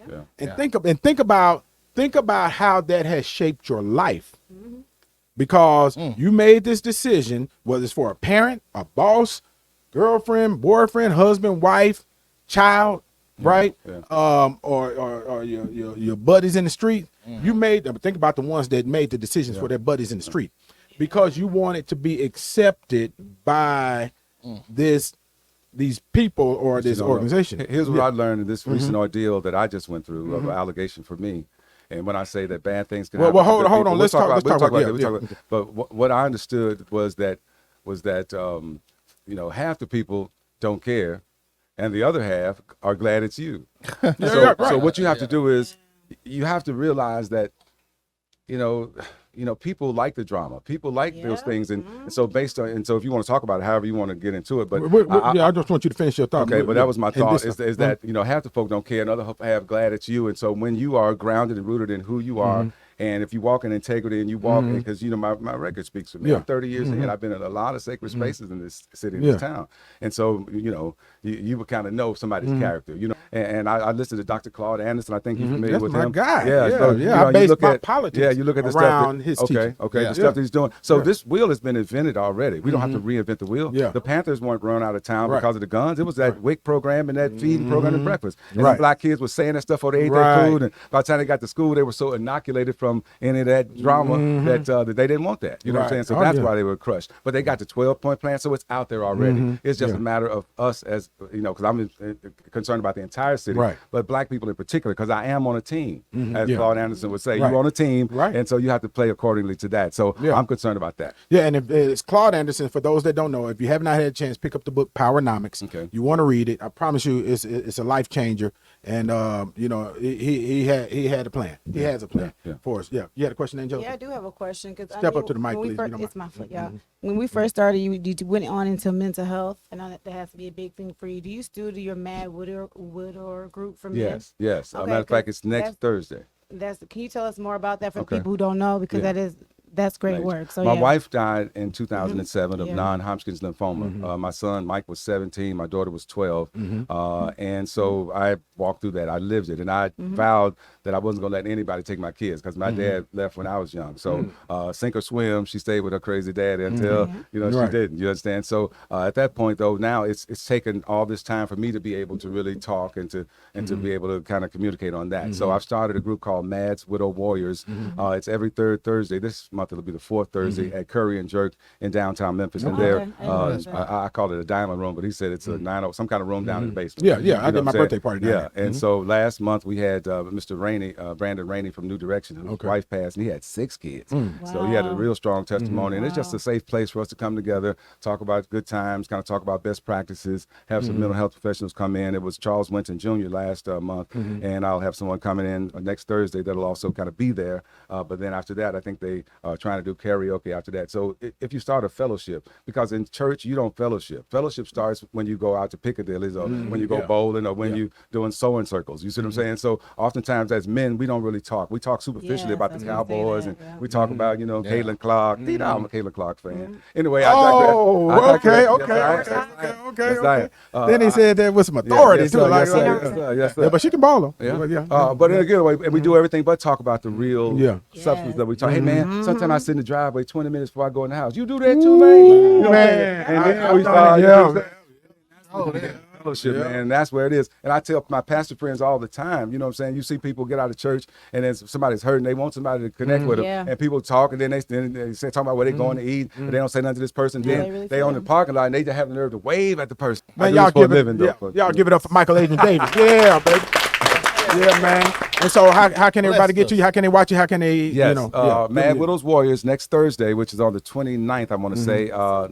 [SPEAKER 8] Yeah.
[SPEAKER 1] And think about how that has shaped your life, because you made this decision, whether it's for a parent, a boss, girlfriend, boyfriend, husband, wife, child, right? Or your buddies in the street. You made them. Think about the ones that made the decisions for their buddies in the street, because you wanted to be accepted by these people or this organization.
[SPEAKER 8] Here's what I learned in this recent ordeal that I just went through of an allegation for me. And when I say that bad things can happen,
[SPEAKER 1] hold on. Let's talk about
[SPEAKER 8] that. But what I understood was that you know, half the people don't care, and the other half are glad it's you. So what you have to do is you have to realize that, you know, people like the drama. People like those things, and so so if you want to talk about it, however you want to get into it, but
[SPEAKER 1] I just want you to finish your thought.
[SPEAKER 8] Okay, but that was my thought. Is that, you know, half the folk don't care, another half glad it's you, and so when you are grounded and rooted in who you are. And if you walk in integrity and you walk in, because, you know, my record speaks for me. I'm 30 years in. I've been in a lot of sacred spaces in this city, in this town. And so, you know, you would kind of know somebody's character, you know. And I listened to Dr. Claude Anderson. I think you're familiar with him.
[SPEAKER 1] That's my guy.
[SPEAKER 8] So,
[SPEAKER 1] you know, I based my politics
[SPEAKER 8] you look at the
[SPEAKER 1] around
[SPEAKER 8] stuff
[SPEAKER 1] his teaching.
[SPEAKER 8] The stuff that he's doing. So this wheel has been invented already. We don't have to reinvent the wheel. The Panthers weren't run out of town because of the guns. It was that WIC program and that feeding program and breakfast. And the black kids were saying that stuff before they ate their food. And by the time they got to school, they were so inoculated from any of that drama that they didn't want that. You know what I'm saying? So that's why they were crushed. But they got the 12-point plan, so it's out there already. It's just a matter of us, as you know, because I'm concerned about the entire city, but black people in particular, because I am on a team, as Claude Anderson would say. You're on a team, and so you have to play accordingly to that. So I'm concerned about that.
[SPEAKER 1] Yeah, and if it's Claude Anderson, for those that don't know, if you have not had a chance, pick up the book Powernomics.
[SPEAKER 8] Okay. You
[SPEAKER 1] want to read it. I promise you, it's a life changer. And you know, he had a plan. He has a plan for us. Yeah, you had a question, Angel?
[SPEAKER 2] Yeah, I do have a question.
[SPEAKER 1] Step up to the mic, please.
[SPEAKER 2] It's my foot, y'all. When we first started, you went on into mental health, and I know that has to be a big thing for you. Do you still do your Mad Widower group for men?
[SPEAKER 8] Yes. Okay, matter of fact, it's next Thursday.
[SPEAKER 2] Can you tell us more about that for people who don't know? Because that's great work. So
[SPEAKER 8] my wife died in 2007 of non-Hodgkin's lymphoma. My son Mike was 17, my daughter was 12, and so I walked through that. I lived it, and I vowed that I wasn't gonna let anybody take my kids, because my dad left when I was young. So sink or swim, she stayed with her crazy dad until she didn't. You understand? So at that point, though, now it's taken all this time for me to be able to really talk and to be able to kind of communicate on that. So I've started a group called Mad's Widow Warriors. It's every third Thursday. This month it'll be the fourth Thursday at Curry and Jerk in downtown Memphis. And there, I call it a diamond room, but he said it's a some kind of room down in the basement.
[SPEAKER 1] I did my birthday party down there.
[SPEAKER 8] And so last month we had Mr. Rainey, Brandon Rainey from New Direction, whose wife passed, and he had 6 kids. So he had a real strong testimony, and it's just a safe place for us to come together, talk about good times, kind of talk about best practices, have some mental health professionals come in. It was Charles Winton Jr. last month, and I'll have someone coming in next Thursday that'll also kind of be there. But then after that, I think they trying to do karaoke after that. So if you start a fellowship, because in church you don't fellowship. Fellowship starts when you go out to Piccadilly's or when you go bowling or when you doing sewing circles. You see what I'm saying? So oftentimes as men, we don't really talk. We talk superficially about the Cowboys and we talk about, you know, Caitlin Clark. I'm a Caitlin Clark fan. Anyway,
[SPEAKER 1] okay. Then he said there was some authority too.
[SPEAKER 8] Yes, sir.
[SPEAKER 1] Yeah, but she can ball them.
[SPEAKER 8] But in a good way, and we do everything but talk about the real substance that we talk. Hey man, sometimes I sit in the driveway 20 minutes before I go in the house. You do that too, man? You know, man. And then we start, fellowship, man. That's where it is. And I tell my pastor friends all the time, you know what I'm saying? You see people get out of church and then somebody's hurting, they want somebody to connect with them. And people talk and then they say talking about where they're going to eat, but they don't say nothing to this person. Then they on the parking lot and they just have the nerve to wave at the person.
[SPEAKER 1] Man, y'all give it up for Michael Adrian Davis. Yeah, baby. Yeah, man. And so how can everybody get you? How can they watch you? How can they, you know?
[SPEAKER 8] Mad Widows Warriors next Thursday, which is on the 29th, I want to say,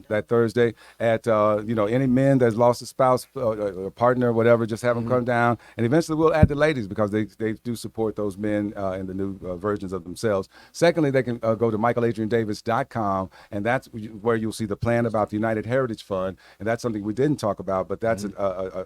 [SPEAKER 8] that Thursday at, you know, any men that's lost a spouse, a partner, whatever, just have them come down. And eventually we'll add the ladies because they do support those men in the new versions of themselves. Secondly, they can go to michaeladriandavis.com, and that's where you'll see the plan about the United Heritage Fund. And that's something we didn't talk about, but that's an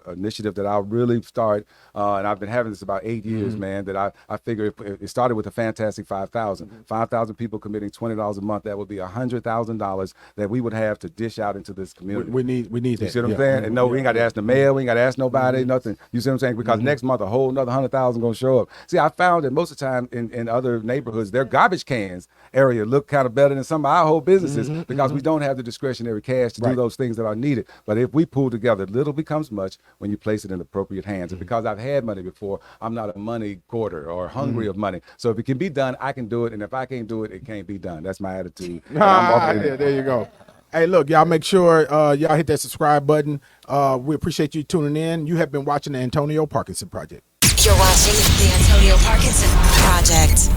[SPEAKER 8] initiative that I'll really start. And I've been having this about 8 years, man, that I figure it started with a fantastic 5,000. 5,000 people committing $20 a month. That would be $100,000 that we would have to dish out into this community.
[SPEAKER 1] We need that.
[SPEAKER 8] You see what I'm saying? And no, we ain't got to ask the mayor. We ain't got to ask nobody, nothing. You see what I'm saying? Because next month, a whole another 100,000 going to show up. See, I found that most of the time in other neighborhoods, their garbage cans area look kind of better than some of our whole businesses because we don't have the discretionary cash to do those things that are needed. But if we pull together, little becomes much when you place it in appropriate hands. And because I've had money before, I'm not a money hoarder or hungry of money. So if it can be done, I can do it. And if I can't do it, it can't be done. That's my attitude.
[SPEAKER 1] There you go. Hey, look, y'all make sure y'all hit that subscribe button. We appreciate you tuning in. You have been watching the Antonio Parkinson Project.
[SPEAKER 5] You're watching the Antonio Parkinson Project.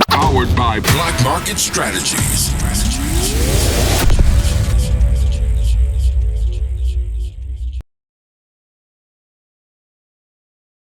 [SPEAKER 11] Powered by Black Market Strategies.